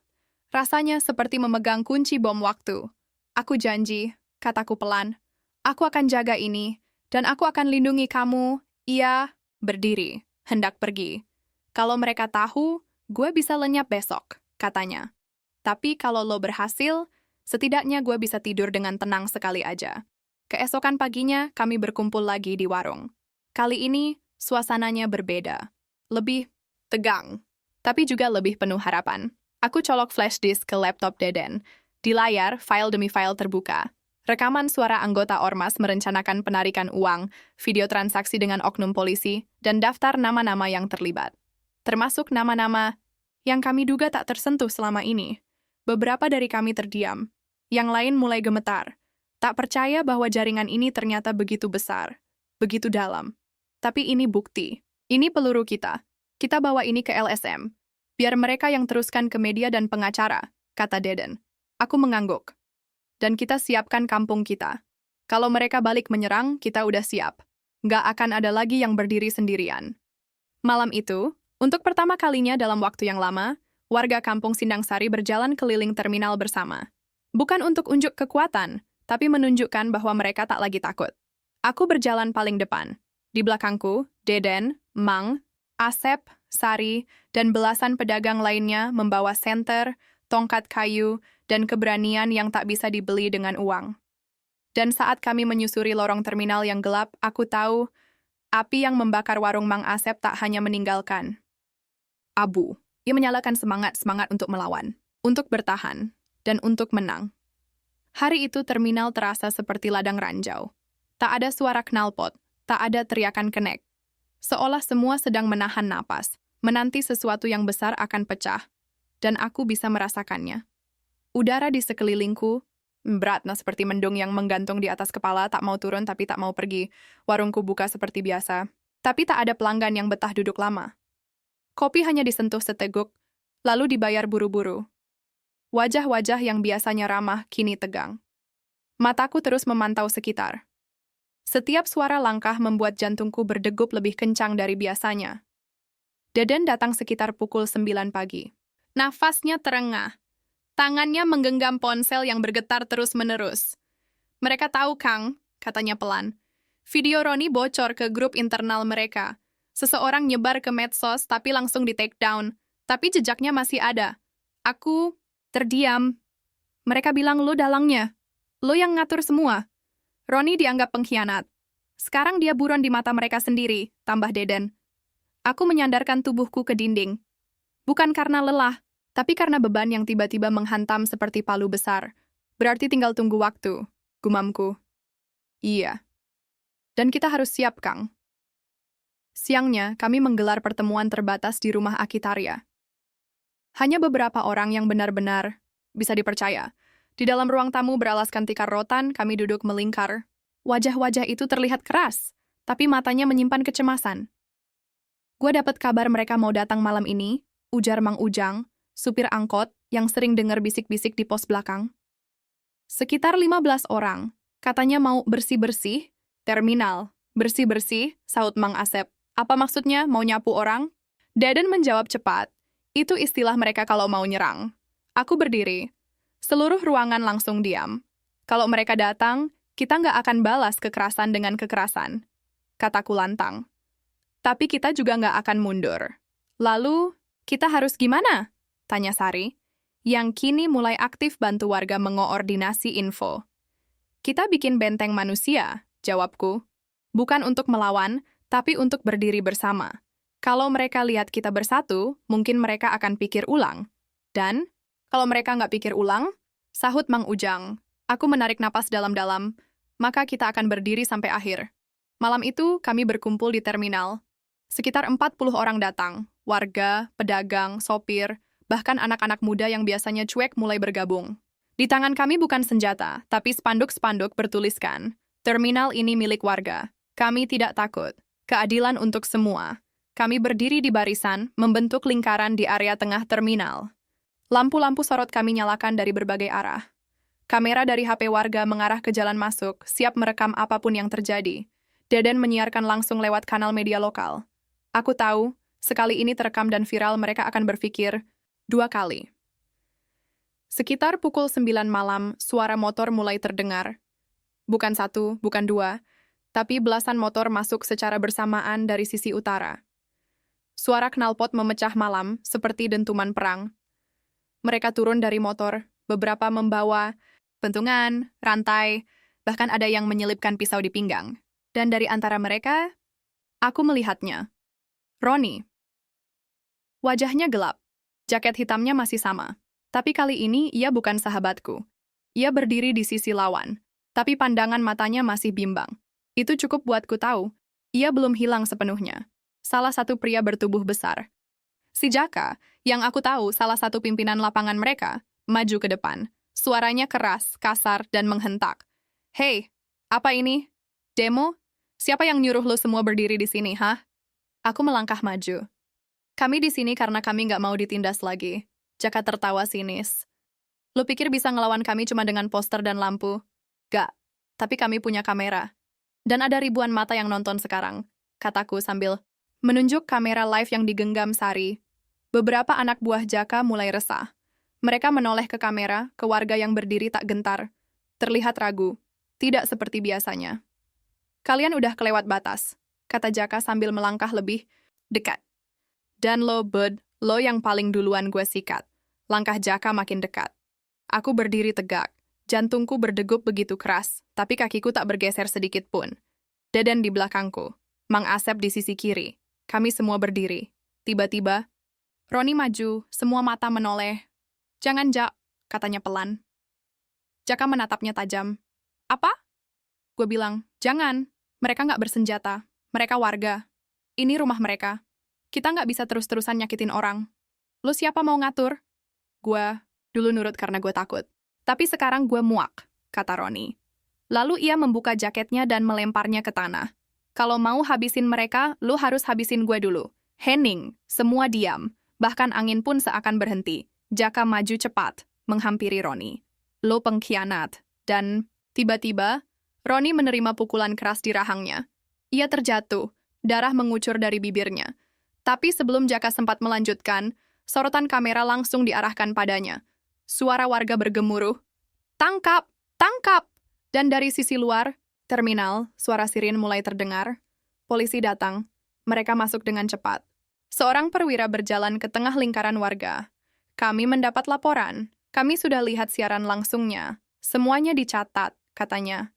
Rasanya seperti memegang kunci bom waktu. Aku janji, kataku pelan. Aku akan jaga ini, dan aku akan lindungi kamu. Ia berdiri, hendak pergi. Kalau mereka tahu, gue bisa lenyap besok, katanya. Tapi kalau lo berhasil, setidaknya gue bisa tidur dengan tenang sekali aja. Keesokan paginya, kami berkumpul lagi di warung. Kali ini, suasananya berbeda. Lebih tegang, tapi juga lebih penuh harapan. Aku colok flash disk ke laptop Deden. Di layar, file demi file terbuka. Rekaman suara anggota Ormas merencanakan penarikan uang, video transaksi dengan oknum polisi, dan daftar nama-nama yang terlibat. Termasuk nama-nama yang kami duga tak tersentuh selama ini. Beberapa dari kami terdiam. Yang lain mulai gemetar. Tak percaya bahwa jaringan ini ternyata begitu besar. begitu dalam. Tapi ini bukti. Ini peluru kita. Kita bawa ini ke LSM. Biar mereka yang teruskan ke media dan pengacara, kata Deden. Aku mengangguk. Dan kita siapkan kampung kita. Kalau mereka balik menyerang, kita udah siap. Nggak akan ada lagi yang berdiri sendirian. Malam itu, untuk pertama kalinya dalam waktu yang lama, warga kampung Sindang Sari berjalan keliling terminal bersama. Bukan untuk unjuk kekuatan, tapi menunjukkan bahwa mereka tak lagi takut. Aku berjalan paling depan. Di belakangku, Deden, Mang, Asep, Sari, dan belasan pedagang lainnya membawa senter, tongkat kayu, dan keberanian yang tak bisa dibeli dengan uang. Dan saat kami menyusuri lorong terminal yang gelap, aku tahu api yang membakar warung Mang Asep tak hanya meninggalkan abu. Ia menyalakan semangat-semangat untuk melawan, untuk bertahan, dan untuk menang. Hari itu terminal terasa seperti ladang ranjau. Tak ada suara knalpot, tak ada teriakan kenek. Seolah semua sedang menahan napas, menanti sesuatu yang besar akan pecah, dan aku bisa merasakannya. Udara di sekelilingku berat, seperti mendung yang menggantung di atas kepala, tak mau turun tapi tak mau pergi. Warungku buka seperti biasa, tapi tak ada pelanggan yang betah duduk lama. Kopi hanya disentuh seteguk, lalu dibayar buru-buru. Wajah-wajah yang biasanya ramah kini tegang. Mataku terus memantau sekitar. Setiap suara langkah membuat jantungku berdegup lebih kencang dari biasanya. Deden datang sekitar pukul 9 pagi. Nafasnya terengah. Tangannya menggenggam ponsel yang bergetar terus-menerus. Mereka tahu, Kang, katanya pelan. Video Roni bocor ke grup internal mereka. Seseorang nyebar ke medsos tapi langsung di-take down. Tapi jejaknya masih ada. Aku terdiam. Mereka bilang lo dalangnya. Lo yang ngatur semua. Roni dianggap pengkhianat. Sekarang dia buron di mata mereka sendiri, tambah Deden. Aku menyandarkan tubuhku ke dinding. Bukan karena lelah, tapi karena beban yang tiba-tiba menghantam seperti palu besar. Berarti tinggal tunggu waktu, gumamku. Iya. Dan kita harus siap, Kang. Siangnya, kami menggelar pertemuan terbatas di rumah Akitaria. Hanya beberapa orang yang benar-benar bisa dipercaya. Di dalam ruang tamu beralaskan tikar rotan, kami duduk melingkar. Wajah-wajah itu terlihat keras, tapi matanya menyimpan kecemasan. Gua dapat kabar mereka mau datang malam ini, ujar Mang Ujang, supir angkot yang sering dengar bisik-bisik di pos belakang. Sekitar 15 orang, katanya mau bersih-bersih, terminal. Bersih-bersih, sahut Mang Asep. Apa maksudnya, mau nyapu orang? Deden menjawab cepat, itu istilah mereka kalau mau nyerang. Aku berdiri. Seluruh ruangan langsung diam. Kalau mereka datang, kita nggak akan balas kekerasan dengan kekerasan. Kataku lantang. Tapi kita juga nggak akan mundur. Lalu, kita harus gimana? Tanya Sari, yang kini mulai aktif bantu warga mengoordinasi info. Kita bikin benteng manusia, jawabku. Bukan untuk melawan, tapi untuk berdiri bersama. Kalau mereka lihat kita bersatu, mungkin mereka akan pikir ulang. Dan kalau mereka nggak pikir ulang, sahut Mang Ujang. Aku menarik napas dalam-dalam, maka kita akan berdiri sampai akhir. Malam itu, kami berkumpul di terminal. Sekitar 40 orang datang, warga, pedagang, sopir, bahkan anak-anak muda yang biasanya cuek mulai bergabung. Di tangan kami bukan senjata, tapi spanduk-spanduk bertuliskan, terminal ini milik warga. Kami tidak takut. Keadilan untuk semua. Kami berdiri di barisan, membentuk lingkaran di area tengah terminal. Lampu-lampu sorot kami nyalakan dari berbagai arah. Kamera dari HP warga mengarah ke jalan masuk, siap merekam apapun yang terjadi. Deden menyiarkan langsung lewat kanal media lokal. Aku tahu, sekali ini terekam dan viral mereka akan berpikir 2 kali. Sekitar pukul 9 malam, suara motor mulai terdengar. Bukan 1, bukan 2, tapi belasan motor masuk secara bersamaan dari sisi utara. Suara knalpot memecah malam, seperti dentuman perang. Mereka turun dari motor, beberapa membawa pentungan, rantai, bahkan ada yang menyelipkan pisau di pinggang. Dan dari antara mereka, aku melihatnya. Roni. Wajahnya gelap. Jaket hitamnya masih sama. Tapi kali ini ia bukan sahabatku. Ia berdiri di sisi lawan. Tapi pandangan matanya masih bimbang. Itu cukup buatku tahu, ia belum hilang sepenuhnya. Salah satu pria bertubuh besar. Si Jaka, yang aku tahu salah satu pimpinan lapangan mereka, maju ke depan. Suaranya keras, kasar, dan menghentak. Hei, apa ini? Demo? Siapa yang nyuruh lo semua berdiri di sini, hah? Aku melangkah maju. Kami di sini karena kami nggak mau ditindas lagi. Jaka tertawa sinis. Lo pikir bisa ngelawan kami cuma dengan poster dan lampu? Gak, tapi kami punya kamera. Dan ada ribuan mata yang nonton sekarang, kataku sambil menunjuk kamera live yang digenggam Sari. Beberapa anak buah Jaka mulai resah. Mereka menoleh ke kamera, ke warga yang berdiri tak gentar. Terlihat ragu, tidak seperti biasanya. Kalian udah kelewat batas, kata Jaka sambil melangkah lebih dekat. Dan lo, Bud, lo yang paling duluan gue sikat. Langkah Jaka makin dekat. Aku berdiri tegak. Jantungku berdegup begitu keras, tapi kakiku tak bergeser sedikit pun. Deden di belakangku. Mang Asep di sisi kiri. Kami semua berdiri. Tiba-tiba, Roni maju, semua mata menoleh. Jangan, Jak, katanya pelan. Jaka menatapnya tajam. Apa? Gue bilang, jangan. Mereka nggak bersenjata. Mereka warga. Ini rumah mereka. Kita nggak bisa terus-terusan nyakitin orang. Lu siapa mau ngatur? Gue dulu nurut karena gue takut. Tapi sekarang gue muak, kata Roni. Lalu ia membuka jaketnya dan melemparnya ke tanah. Kalau mau habisin mereka, lu harus habisin gue dulu. Hening, semua diam. Bahkan angin pun seakan berhenti. Jaka maju cepat, menghampiri Roni. Lo pengkhianat. Dan tiba-tiba, Roni menerima pukulan keras di rahangnya. Ia terjatuh, darah mengucur dari bibirnya. Tapi sebelum Jaka sempat melanjutkan, sorotan kamera langsung diarahkan padanya. Suara warga bergemuruh, "Tangkap! Tangkap!" Dan dari sisi luar, terminal, suara sirin mulai terdengar. Polisi datang. Mereka masuk dengan cepat. Seorang perwira berjalan ke tengah lingkaran warga. Kami mendapat laporan. Kami sudah lihat siaran langsungnya. Semuanya dicatat, katanya.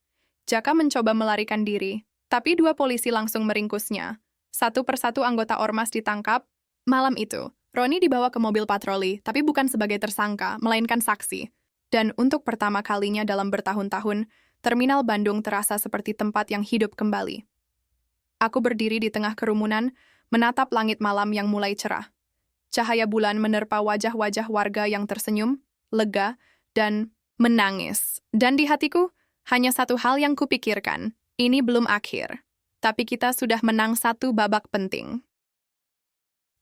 Jaka mencoba melarikan diri, tapi dua polisi langsung meringkusnya. Satu persatu anggota ormas ditangkap. Malam itu, Roni dibawa ke mobil patroli, tapi bukan sebagai tersangka, melainkan saksi. Dan untuk pertama kalinya dalam bertahun-tahun, Terminal Bandung terasa seperti tempat yang hidup kembali. Aku berdiri di tengah kerumunan, menatap langit malam yang mulai cerah. Cahaya bulan menerpa wajah-wajah warga yang tersenyum, lega, dan menangis. Dan di hatiku, hanya satu hal yang kupikirkan, ini belum akhir. Tapi kita sudah menang satu babak penting.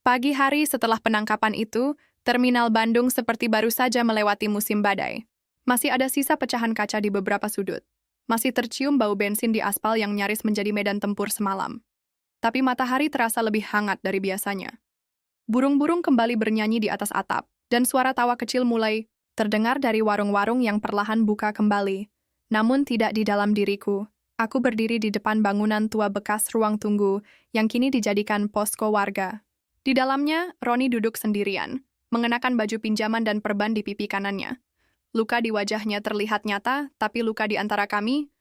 Pagi hari setelah penangkapan itu, Terminal Bandung seperti baru saja melewati musim badai. Masih ada sisa pecahan kaca di beberapa sudut. Masih tercium bau bensin di aspal yang nyaris menjadi medan tempur semalam. Tapi matahari terasa lebih hangat dari biasanya. Burung-burung kembali bernyanyi di atas atap, dan suara tawa kecil mulai terdengar dari warung-warung yang perlahan buka kembali. Namun tidak di dalam diriku. Aku berdiri di depan bangunan tua bekas ruang tunggu yang kini dijadikan posko warga. Di dalamnya, Roni duduk sendirian, mengenakan baju pinjaman dan perban di pipi kanannya. Luka di wajahnya terlihat nyata, tapi luka di antara kami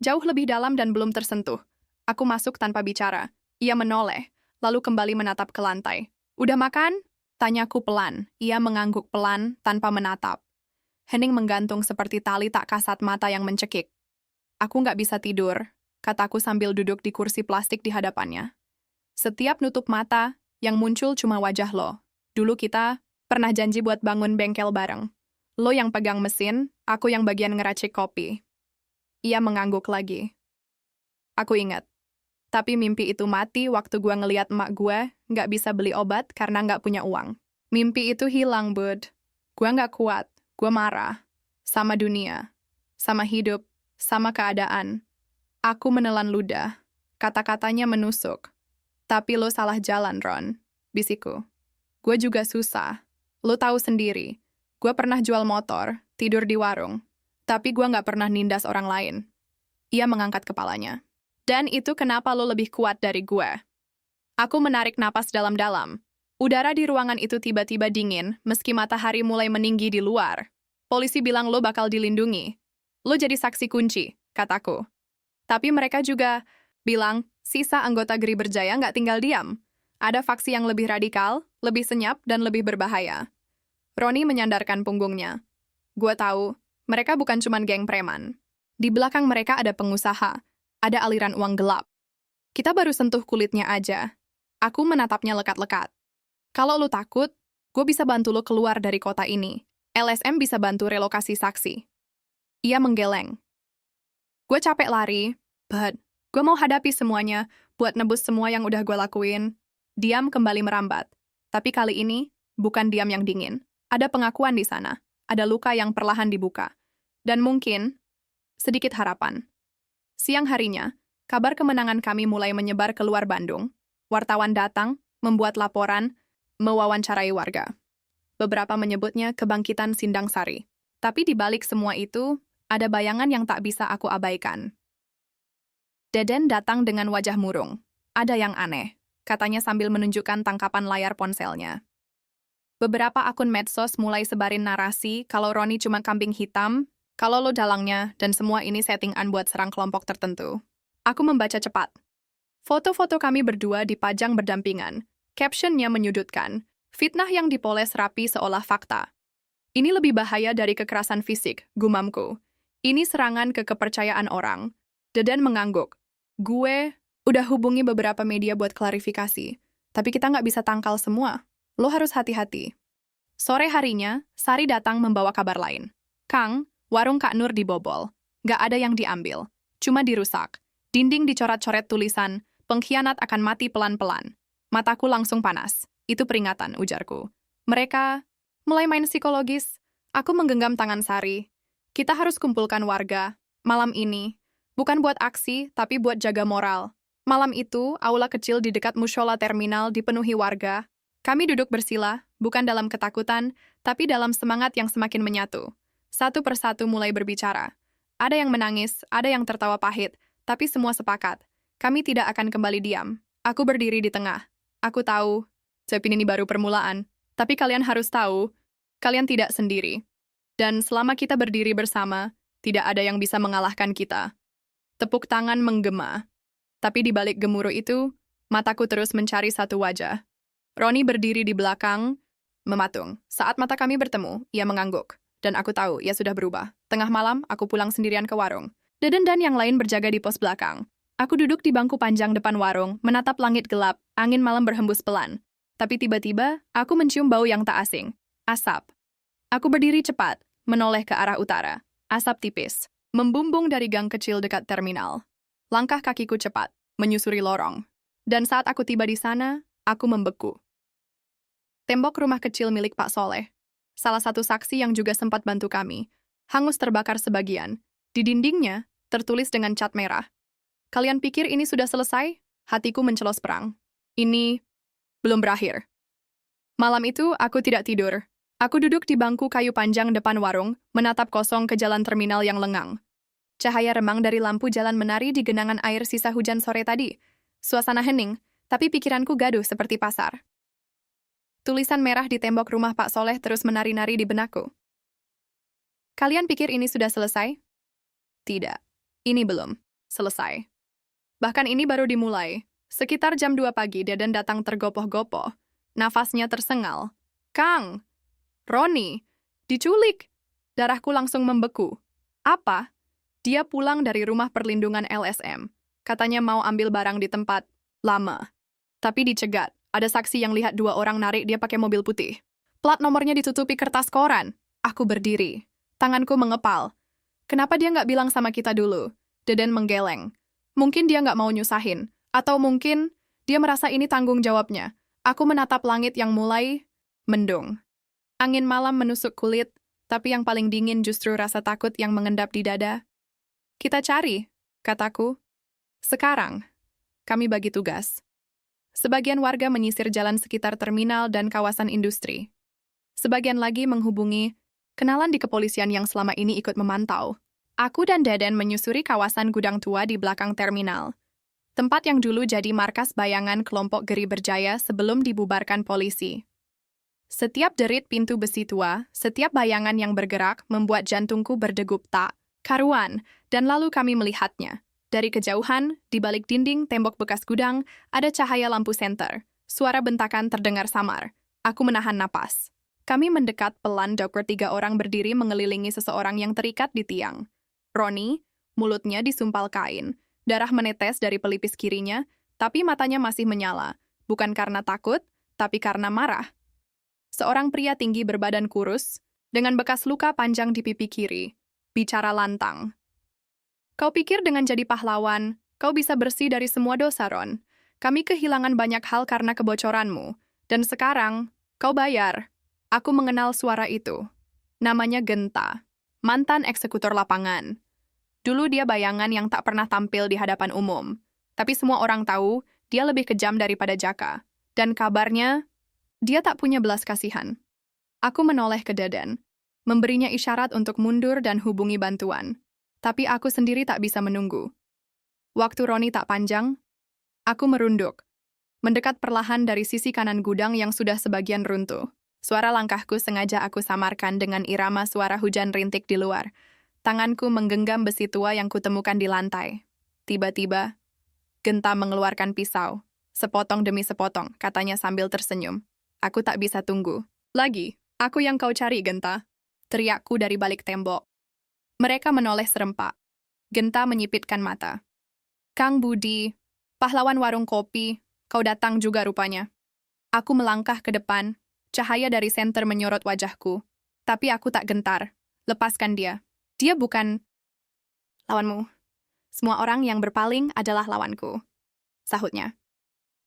jauh lebih dalam dan belum tersentuh. Aku masuk tanpa bicara. Ia menoleh, lalu kembali menatap ke lantai. "Udah makan?" Tanyaku pelan. Ia mengangguk pelan, tanpa menatap. Hening menggantung seperti tali tak kasat mata yang mencekik. "Aku nggak bisa tidur," kataku sambil duduk di kursi plastik di hadapannya. "Setiap nutup mata, yang muncul cuma wajah lo. Dulu kita pernah janji buat bangun bengkel bareng. Lo yang pegang mesin, aku yang bagian ngeracik kopi." Ia mengangguk lagi. Aku ingat. Tapi mimpi itu mati waktu gua ngeliat emak gue nggak bisa beli obat karena nggak punya uang. Mimpi itu hilang, Bud. Gua nggak kuat. Gua marah. Sama dunia. Sama hidup. Sama keadaan. Aku menelan ludah. Kata-katanya menusuk. "Tapi lo salah jalan, Ron," bisiku. "Gue juga susah. Lo tahu sendiri. Gue pernah jual motor, tidur di warung. Tapi gue nggak pernah nindas orang lain." Ia mengangkat kepalanya. "Dan itu kenapa lo lebih kuat dari gue." Aku menarik napas dalam-dalam. Udara di ruangan itu tiba-tiba dingin, meski matahari mulai meninggi di luar. "Polisi bilang lo bakal dilindungi. Lo jadi saksi kunci," kataku. "Tapi mereka juga bilang, sisa anggota Geri Berjaya nggak tinggal diam. Ada faksi yang lebih radikal, lebih senyap, dan lebih berbahaya." Roni menyandarkan punggungnya. "Gua tahu, mereka bukan cuma geng preman. Di belakang mereka ada pengusaha, ada aliran uang gelap. Kita baru sentuh kulitnya aja." Aku menatapnya lekat-lekat. "Kalau lo takut, gue bisa bantu lo keluar dari kota ini. LSM bisa bantu relokasi saksi." Ia menggeleng. "Gue capek lari, but Gue mau hadapi semuanya, buat nebus semua yang udah gue lakuin. Diam kembali merambat. Tapi kali ini, bukan diam yang dingin. Ada pengakuan di sana. Ada luka yang perlahan dibuka. Dan mungkin, sedikit harapan. Siang harinya, kabar kemenangan kami mulai menyebar keluar Bandung. Wartawan datang, membuat laporan, mewawancarai warga. Beberapa menyebutnya kebangkitan Sindang Sari. Tapi di balik semua itu, ada bayangan yang tak bisa aku abaikan. Deden datang dengan wajah murung. Ada yang aneh, katanya sambil menunjukkan tangkapan layar ponselnya. Beberapa akun medsos mulai sebarin narasi kalau Roni cuma kambing hitam, kalau lo dalangnya, dan semua ini settingan buat serang kelompok tertentu. Aku membaca cepat. Foto-foto kami berdua dipajang berdampingan. Captionnya menyudutkan. Fitnah yang dipoles rapi seolah fakta. Ini lebih bahaya dari kekerasan fisik, gumamku. Ini serangan ke kepercayaan orang. Deden mengangguk. Gue udah hubungi beberapa media buat klarifikasi. Tapi kita nggak bisa tangkal semua. Lo harus hati-hati. Sore harinya, Sari datang membawa kabar lain. Kang, warung Kak Nur dibobol. Nggak ada yang diambil. Cuma dirusak. Dinding dicoret-coret tulisan, pengkhianat akan mati pelan-pelan. Mataku langsung panas. Itu peringatan, ujarku. Mereka mulai main psikologis. Aku menggenggam tangan Sari. Kita harus kumpulkan warga. Malam ini. Bukan buat aksi, tapi buat jaga moral. Malam itu, aula kecil di dekat mushola terminal dipenuhi warga. Kami duduk bersila, bukan dalam ketakutan, tapi dalam semangat yang semakin menyatu. Satu persatu mulai berbicara. Ada yang menangis, ada yang tertawa pahit, tapi semua sepakat. Kami tidak akan kembali diam. Aku berdiri di tengah. Aku tahu, tapi ini baru permulaan. Tapi kalian harus tahu, kalian tidak sendiri. Dan selama kita berdiri bersama, tidak ada yang bisa mengalahkan kita. Tepuk tangan menggema. Tapi di balik gemuruh itu, mataku terus mencari satu wajah. Roni berdiri di belakang, mematung. Saat mata kami bertemu, ia mengangguk. Dan aku tahu, ia sudah berubah. Tengah malam, aku pulang sendirian ke warung. Deden dan yang lain berjaga di pos belakang. Aku duduk di bangku panjang depan warung, menatap langit gelap, angin malam berhembus pelan. Tapi tiba-tiba, aku mencium bau yang tak asing. Asap. Aku berdiri cepat, menoleh ke arah utara. Asap tipis, membumbung dari gang kecil dekat terminal. Langkah kakiku cepat, menyusuri lorong. Dan saat aku tiba di sana, aku membeku. Tembok rumah kecil milik Pak Soleh, salah satu saksi yang juga sempat bantu kami, hangus terbakar sebagian. Di dindingnya, tertulis dengan cat merah. Kalian pikir ini sudah selesai? Hatiku mencelos perang. Ini belum berakhir. Malam itu, aku tidak tidur. Aku duduk di bangku kayu panjang depan warung, menatap kosong ke jalan terminal yang lengang. Cahaya remang dari lampu jalan menari di genangan air sisa hujan sore tadi. Suasana hening, tapi pikiranku gaduh seperti pasar. Tulisan merah di tembok rumah Pak Soleh terus menari-nari di benakku. Kalian pikir ini sudah selesai? Tidak. Ini belum selesai. Bahkan ini baru dimulai. Sekitar jam 2 pagi, Deden datang tergopoh-gopoh. Nafasnya tersengal. Kang! Roni! Diculik! Darahku langsung membeku. Apa? Dia pulang dari rumah perlindungan LSM. Katanya mau ambil barang di tempat lama. Tapi dicegat. Ada saksi yang lihat 2 orang narik dia pakai mobil putih. Plat nomornya ditutupi kertas koran. Aku berdiri. Tanganku mengepal. Kenapa dia nggak bilang sama kita dulu? Deden menggeleng. Mungkin dia nggak mau nyusahin. Atau mungkin dia merasa ini tanggung jawabnya. Aku menatap langit yang mulai mendung. Angin malam menusuk kulit, tapi yang paling dingin justru rasa takut yang mengendap di dada. Kita cari, kataku. Sekarang, kami bagi tugas. Sebagian warga menyisir jalan sekitar terminal dan kawasan industri. Sebagian lagi menghubungi kenalan di kepolisian yang selama ini ikut memantau. Aku dan Deden menyusuri kawasan gudang tua di belakang terminal. Tempat yang dulu jadi markas bayangan kelompok Geri Berjaya sebelum dibubarkan polisi. Setiap derit pintu besi tua, setiap bayangan yang bergerak membuat jantungku berdegup tak karuan, dan lalu kami melihatnya. Dari kejauhan, di balik dinding tembok bekas gudang, ada cahaya lampu senter. Suara bentakan terdengar samar. Aku menahan napas. Kami mendekat pelan dan 3 orang berdiri mengelilingi seseorang yang terikat di tiang. Roni, mulutnya disumpal kain. Darah menetes dari pelipis kirinya, tapi matanya masih menyala. Bukan karena takut, tapi karena marah. Seorang pria tinggi berbadan kurus, dengan bekas luka panjang di pipi kiri. Bicara lantang. Kau pikir dengan jadi pahlawan, Kau bisa bersih dari semua dosa, Ron. Kami kehilangan banyak hal karena kebocoranmu. Dan sekarang, kau bayar. Aku mengenal suara itu. Namanya Genta, mantan eksekutor lapangan. Dulu dia bayangan yang tak pernah tampil di hadapan umum. Tapi semua orang tahu dia lebih kejam daripada Jaka. Dan kabarnya, dia tak punya belas kasihan. Aku menoleh ke Deden, memberinya isyarat untuk mundur dan hubungi bantuan. Tapi aku sendiri tak bisa menunggu. Waktu Roni tak panjang, aku merunduk, mendekat perlahan dari sisi kanan gudang yang sudah sebagian runtuh. Suara langkahku sengaja aku samarkan dengan irama suara hujan rintik di luar. Tanganku menggenggam besi tua yang kutemukan di lantai. Tiba-tiba, Genta mengeluarkan pisau. Sepotong demi sepotong, katanya sambil tersenyum. Aku tak bisa tunggu. Lagi, aku yang kau cari, Genta. Teriakku dari balik tembok. Mereka menoleh serempak. Genta menyipitkan mata. Kang Budi, pahlawan warung kopi, kau datang juga rupanya. Aku melangkah ke depan, cahaya dari senter menyorot wajahku. Tapi aku tak gentar. Lepaskan dia. Dia bukan lawanmu. Semua orang yang berpaling adalah lawanku. Sahutnya.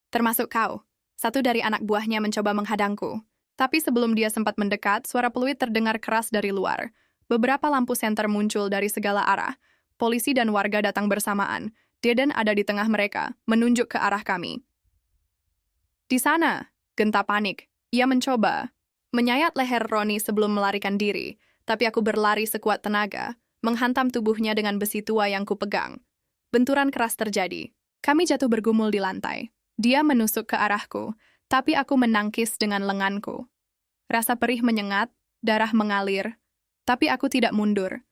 Termasuk kau. Satu dari anak buahnya mencoba menghadangku. Tapi sebelum dia sempat mendekat, suara peluit terdengar keras dari luar. Beberapa lampu senter muncul dari segala arah. Polisi dan warga datang bersamaan. Deden ada di tengah mereka, menunjuk ke arah kami. Di sana, Genta panik. Ia mencoba menyayat leher Roni sebelum melarikan diri. Tapi aku berlari sekuat tenaga, menghantam tubuhnya dengan besi tua yang kupegang. Benturan keras terjadi. Kami jatuh bergumul di lantai. Dia menusuk ke arahku, tapi aku menangkis dengan lenganku. Rasa perih menyengat, darah mengalir, tapi aku tidak mundur.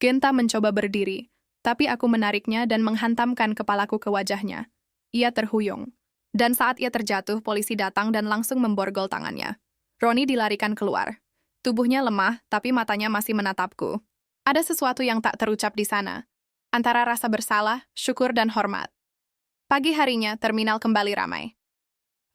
Genta mencoba berdiri, tapi aku menariknya dan menghantamkan kepalaku ke wajahnya. Ia terhuyung. Dan saat ia terjatuh, polisi datang dan langsung memborgol tangannya. Roni dilarikan keluar. Tubuhnya lemah, tapi matanya masih menatapku. Ada sesuatu yang tak terucap di sana. Antara rasa bersalah, syukur, dan hormat. Pagi harinya, terminal kembali ramai.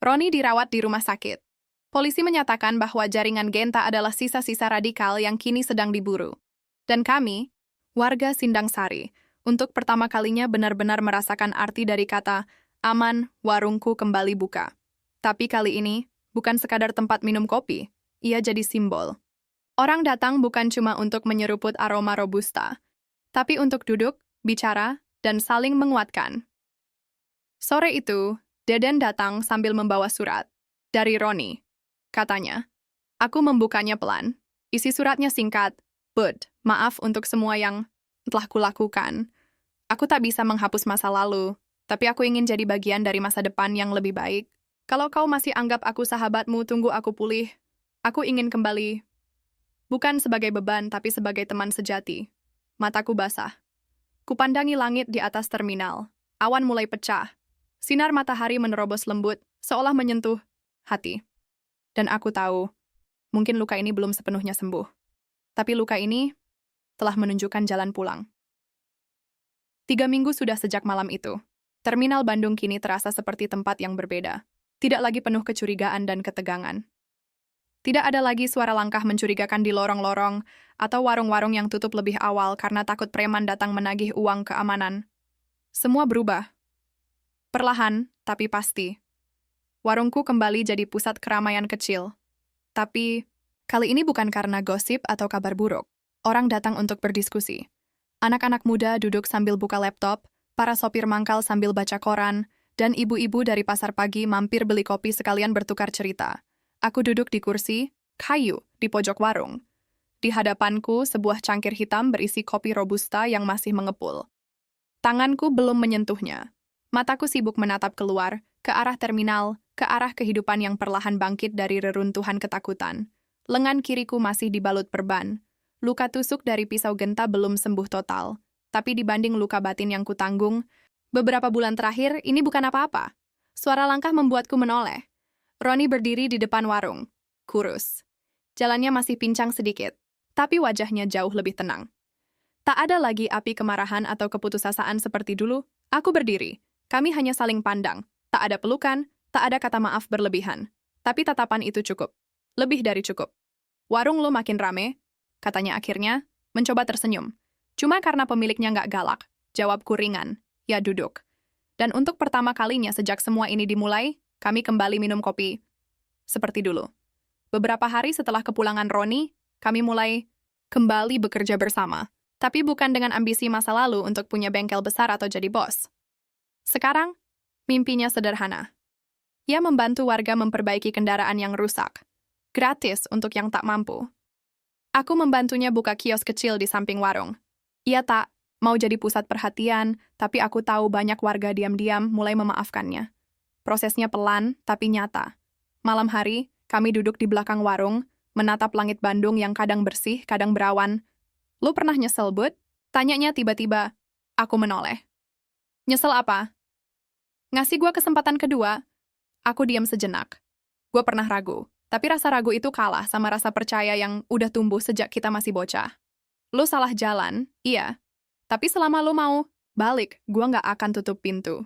Roni dirawat di rumah sakit. Polisi menyatakan bahwa jaringan Genta adalah sisa-sisa radikal yang kini sedang diburu. Dan kami, warga Sindang Sari, untuk pertama kalinya benar-benar merasakan arti dari kata, aman, warungku kembali buka. Tapi kali ini, bukan sekadar tempat minum kopi, ia jadi simbol. Orang datang bukan cuma untuk menyeruput aroma robusta, tapi untuk duduk, bicara, dan saling menguatkan. Sore itu, Deden datang sambil membawa surat. Dari Roni. Katanya. Aku membukanya pelan. Isi suratnya singkat. Bud, maaf untuk semua yang telah kulakukan. Aku tak bisa menghapus masa lalu, tapi aku ingin jadi bagian dari masa depan yang lebih baik. Kalau kau masih anggap aku sahabatmu, tunggu aku pulih. Aku ingin kembali. Bukan sebagai beban, tapi sebagai teman sejati. Mataku basah. Kupandangi langit di atas terminal. Awan mulai pecah. Sinar matahari menerobos lembut, seolah menyentuh hati. Dan aku tahu, mungkin luka ini belum sepenuhnya sembuh. Tapi luka ini telah menunjukkan jalan pulang. 3 minggu sudah sejak malam itu. Terminal Bandung kini terasa seperti tempat yang berbeda. Tidak lagi penuh kecurigaan dan ketegangan. Tidak ada lagi suara langkah mencurigakan di lorong-lorong atau warung-warung yang tutup lebih awal karena takut preman datang menagih uang keamanan. Semua berubah. Perlahan, tapi pasti. Warungku kembali jadi pusat keramaian kecil. Tapi, kali ini bukan karena gosip atau kabar buruk. Orang datang untuk berdiskusi. Anak-anak muda duduk sambil buka laptop, para sopir mangkal sambil baca koran, dan ibu-ibu dari pasar pagi mampir beli kopi sekalian bertukar cerita. Aku duduk di kursi, kayu, di pojok warung. Di hadapanku, sebuah cangkir hitam berisi kopi robusta yang masih mengepul. Tanganku belum menyentuhnya. Mataku sibuk menatap keluar, ke arah terminal, ke arah kehidupan yang perlahan bangkit dari reruntuhan ketakutan. Lengan kiriku masih dibalut perban. Luka tusuk dari pisau Genta belum sembuh total. Tapi dibanding luka batin yang kutanggung, beberapa bulan terakhir ini bukan apa-apa. Suara langkah membuatku menoleh. Roni berdiri di depan warung. Kurus. Jalannya masih pincang sedikit, tapi wajahnya jauh lebih tenang. Tak ada lagi api kemarahan atau keputusasaan seperti dulu. Aku berdiri. Kami hanya saling pandang. Tak ada pelukan, tak ada kata maaf berlebihan. Tapi tatapan itu cukup. Lebih dari cukup. Warung lo makin rame, katanya akhirnya, mencoba tersenyum. Cuma karena pemiliknya nggak galak. Jawabku ringan. Ya duduk. Dan untuk pertama kalinya sejak semua ini dimulai, kami kembali minum kopi. Seperti dulu. Beberapa hari setelah kepulangan Roni, kami mulai kembali bekerja bersama. Tapi bukan dengan ambisi masa lalu untuk punya bengkel besar atau jadi bos. Sekarang, mimpinya sederhana. Ia membantu warga memperbaiki kendaraan yang rusak. Gratis untuk yang tak mampu. Aku membantunya buka kios kecil di samping warung. Ia tak mau jadi pusat perhatian, tapi aku tahu banyak warga diam-diam mulai memaafkannya. Prosesnya pelan, tapi nyata. Malam hari, kami duduk di belakang warung, menatap langit Bandung yang kadang bersih, kadang berawan. Lu pernah nyesel, Bud? Tanyanya tiba-tiba. Aku menoleh. Nyesel apa? Ngasih gua kesempatan kedua. Aku diam sejenak. Gua pernah ragu. Tapi rasa ragu itu kalah sama rasa percaya yang udah tumbuh sejak kita masih bocah. Lu salah jalan, iya. Tapi selama lu mau balik, gua nggak akan tutup pintu.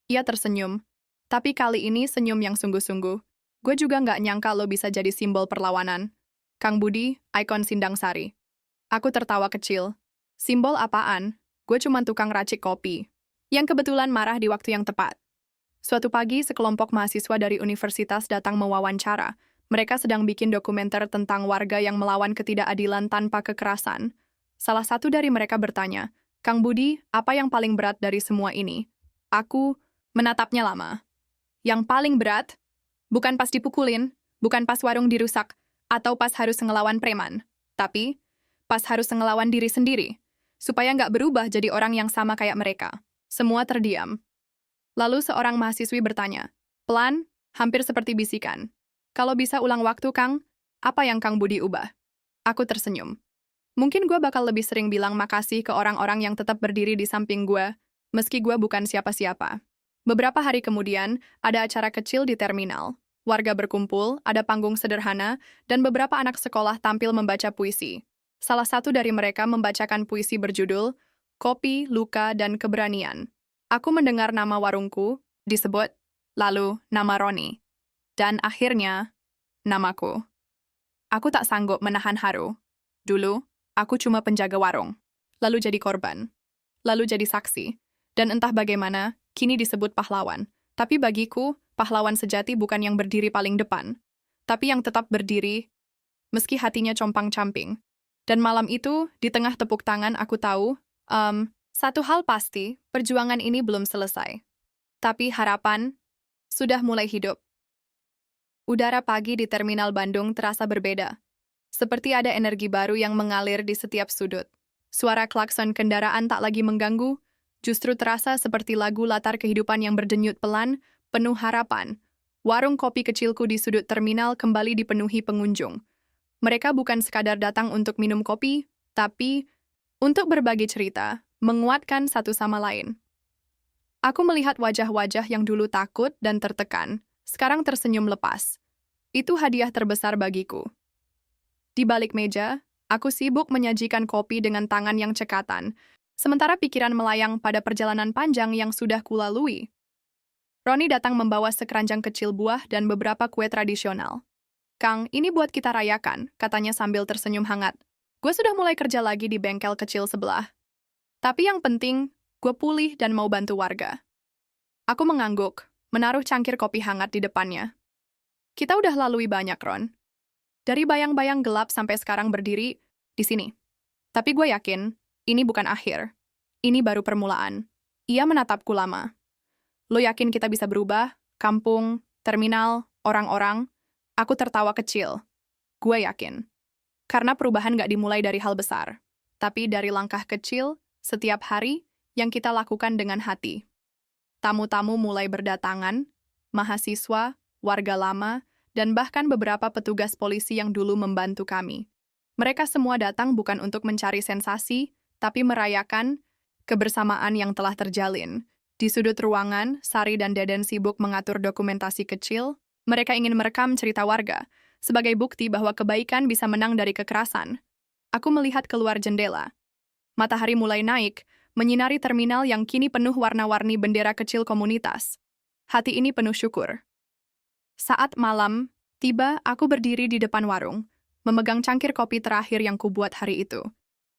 Ia tersenyum. Tapi kali ini senyum yang sungguh-sungguh. Gue juga nggak nyangka lo bisa jadi simbol perlawanan. Kang Budi, ikon Sindang Sari. Aku tertawa kecil. Simbol apaan? Gue cuma tukang racik kopi. Yang kebetulan marah di waktu yang tepat. Suatu pagi, sekelompok mahasiswa dari universitas datang mewawancara. Mereka sedang bikin dokumenter tentang warga yang melawan ketidakadilan tanpa kekerasan. Salah satu dari mereka bertanya, Kang Budi, apa yang paling berat dari semua ini? Aku menatapnya lama. Yang paling berat, bukan pas dipukulin, bukan pas warung dirusak, atau pas harus ngelawan preman. Tapi, pas harus ngelawan diri sendiri, supaya nggak berubah jadi orang yang sama kayak mereka. Semua terdiam. Lalu seorang mahasiswi bertanya, pelan, hampir seperti bisikan. Kalau bisa ulang waktu, Kang, apa yang Kang Budi ubah? Aku tersenyum. Mungkin gue bakal lebih sering bilang makasih ke orang-orang yang tetap berdiri di samping gue, meski gue bukan siapa-siapa. Beberapa hari kemudian, ada acara kecil di terminal. Warga berkumpul, ada panggung sederhana, dan beberapa anak sekolah tampil membaca puisi. Salah satu dari mereka membacakan puisi berjudul Kopi, Luka, dan Keberanian. Aku mendengar nama warungku disebut, lalu nama Roni. Dan akhirnya, namaku. Aku tak sanggup menahan haru. Dulu, aku cuma penjaga warung. Lalu jadi korban. Lalu jadi saksi. Dan entah bagaimana, kini disebut pahlawan. Tapi bagiku, pahlawan sejati bukan yang berdiri paling depan. Tapi yang tetap berdiri, meski hatinya compang-camping. Dan malam itu, di tengah tepuk tangan aku tahu, satu hal pasti, perjuangan ini belum selesai. Tapi harapan sudah mulai hidup. Udara pagi di terminal Bandung terasa berbeda. Seperti ada energi baru yang mengalir di setiap sudut. Suara klakson kendaraan tak lagi mengganggu, justru terasa seperti lagu latar kehidupan yang berdenyut pelan, penuh harapan. Warung kopi kecilku di sudut terminal kembali dipenuhi pengunjung. Mereka bukan sekadar datang untuk minum kopi, tapi untuk berbagi cerita, menguatkan satu sama lain. Aku melihat wajah-wajah yang dulu takut dan tertekan, sekarang tersenyum lepas. Itu hadiah terbesar bagiku. Di balik meja, aku sibuk menyajikan kopi dengan tangan yang cekatan, sementara pikiran melayang pada perjalanan panjang yang sudah kulalui. Roni datang membawa sekeranjang kecil buah dan beberapa kue tradisional. Kang, ini buat kita rayakan, katanya sambil tersenyum hangat. Gue sudah mulai kerja lagi di bengkel kecil sebelah. Tapi yang penting, gue pulih dan mau bantu warga. Aku mengangguk, menaruh cangkir kopi hangat di depannya. Kita udah lalui banyak, Ron. Dari bayang-bayang gelap sampai sekarang berdiri di sini. Tapi gue yakin, ini bukan akhir. Ini baru permulaan. Ia menatapku lama. Lo yakin kita bisa berubah? Kampung, terminal, orang-orang? Aku tertawa kecil. Gue yakin. Karena perubahan gak dimulai dari hal besar. Tapi dari langkah kecil, setiap hari, yang kita lakukan dengan hati. Tamu-tamu mulai berdatangan, mahasiswa, warga lama, dan bahkan beberapa petugas polisi yang dulu membantu kami. Mereka semua datang bukan untuk mencari sensasi, tapi merayakan kebersamaan yang telah terjalin. Di sudut ruangan, Sari dan Deden sibuk mengatur dokumentasi kecil. Mereka ingin merekam cerita warga, sebagai bukti bahwa kebaikan bisa menang dari kekerasan. Aku melihat keluar jendela. Matahari mulai naik, menyinari terminal yang kini penuh warna-warni bendera kecil komunitas. Hati ini penuh syukur. Saat malam, tiba aku berdiri di depan warung, memegang cangkir kopi terakhir yang kubuat hari itu.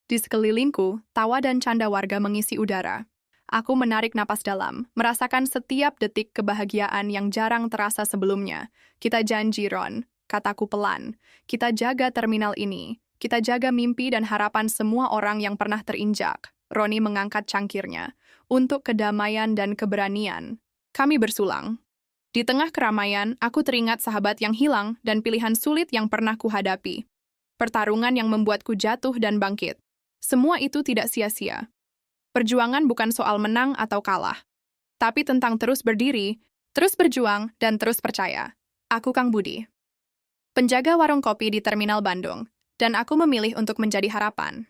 Di sekelilingku, tawa dan canda warga mengisi udara. Aku menarik napas dalam, merasakan setiap detik kebahagiaan yang jarang terasa sebelumnya. Kita janji, Ron, kataku pelan. Kita jaga terminal ini. Kita jaga mimpi dan harapan semua orang yang pernah terinjak. Roni mengangkat cangkirnya. Untuk kedamaian dan keberanian. Kami bersulang. Di tengah keramaian, aku teringat sahabat yang hilang dan pilihan sulit yang pernah kuhadapi. Pertarungan yang membuatku jatuh dan bangkit. Semua itu tidak sia-sia. Perjuangan bukan soal menang atau kalah, tapi tentang terus berdiri, terus berjuang, dan terus percaya. Aku Kang Budi, penjaga warung kopi di Terminal Bandung, dan aku memilih untuk menjadi harapan.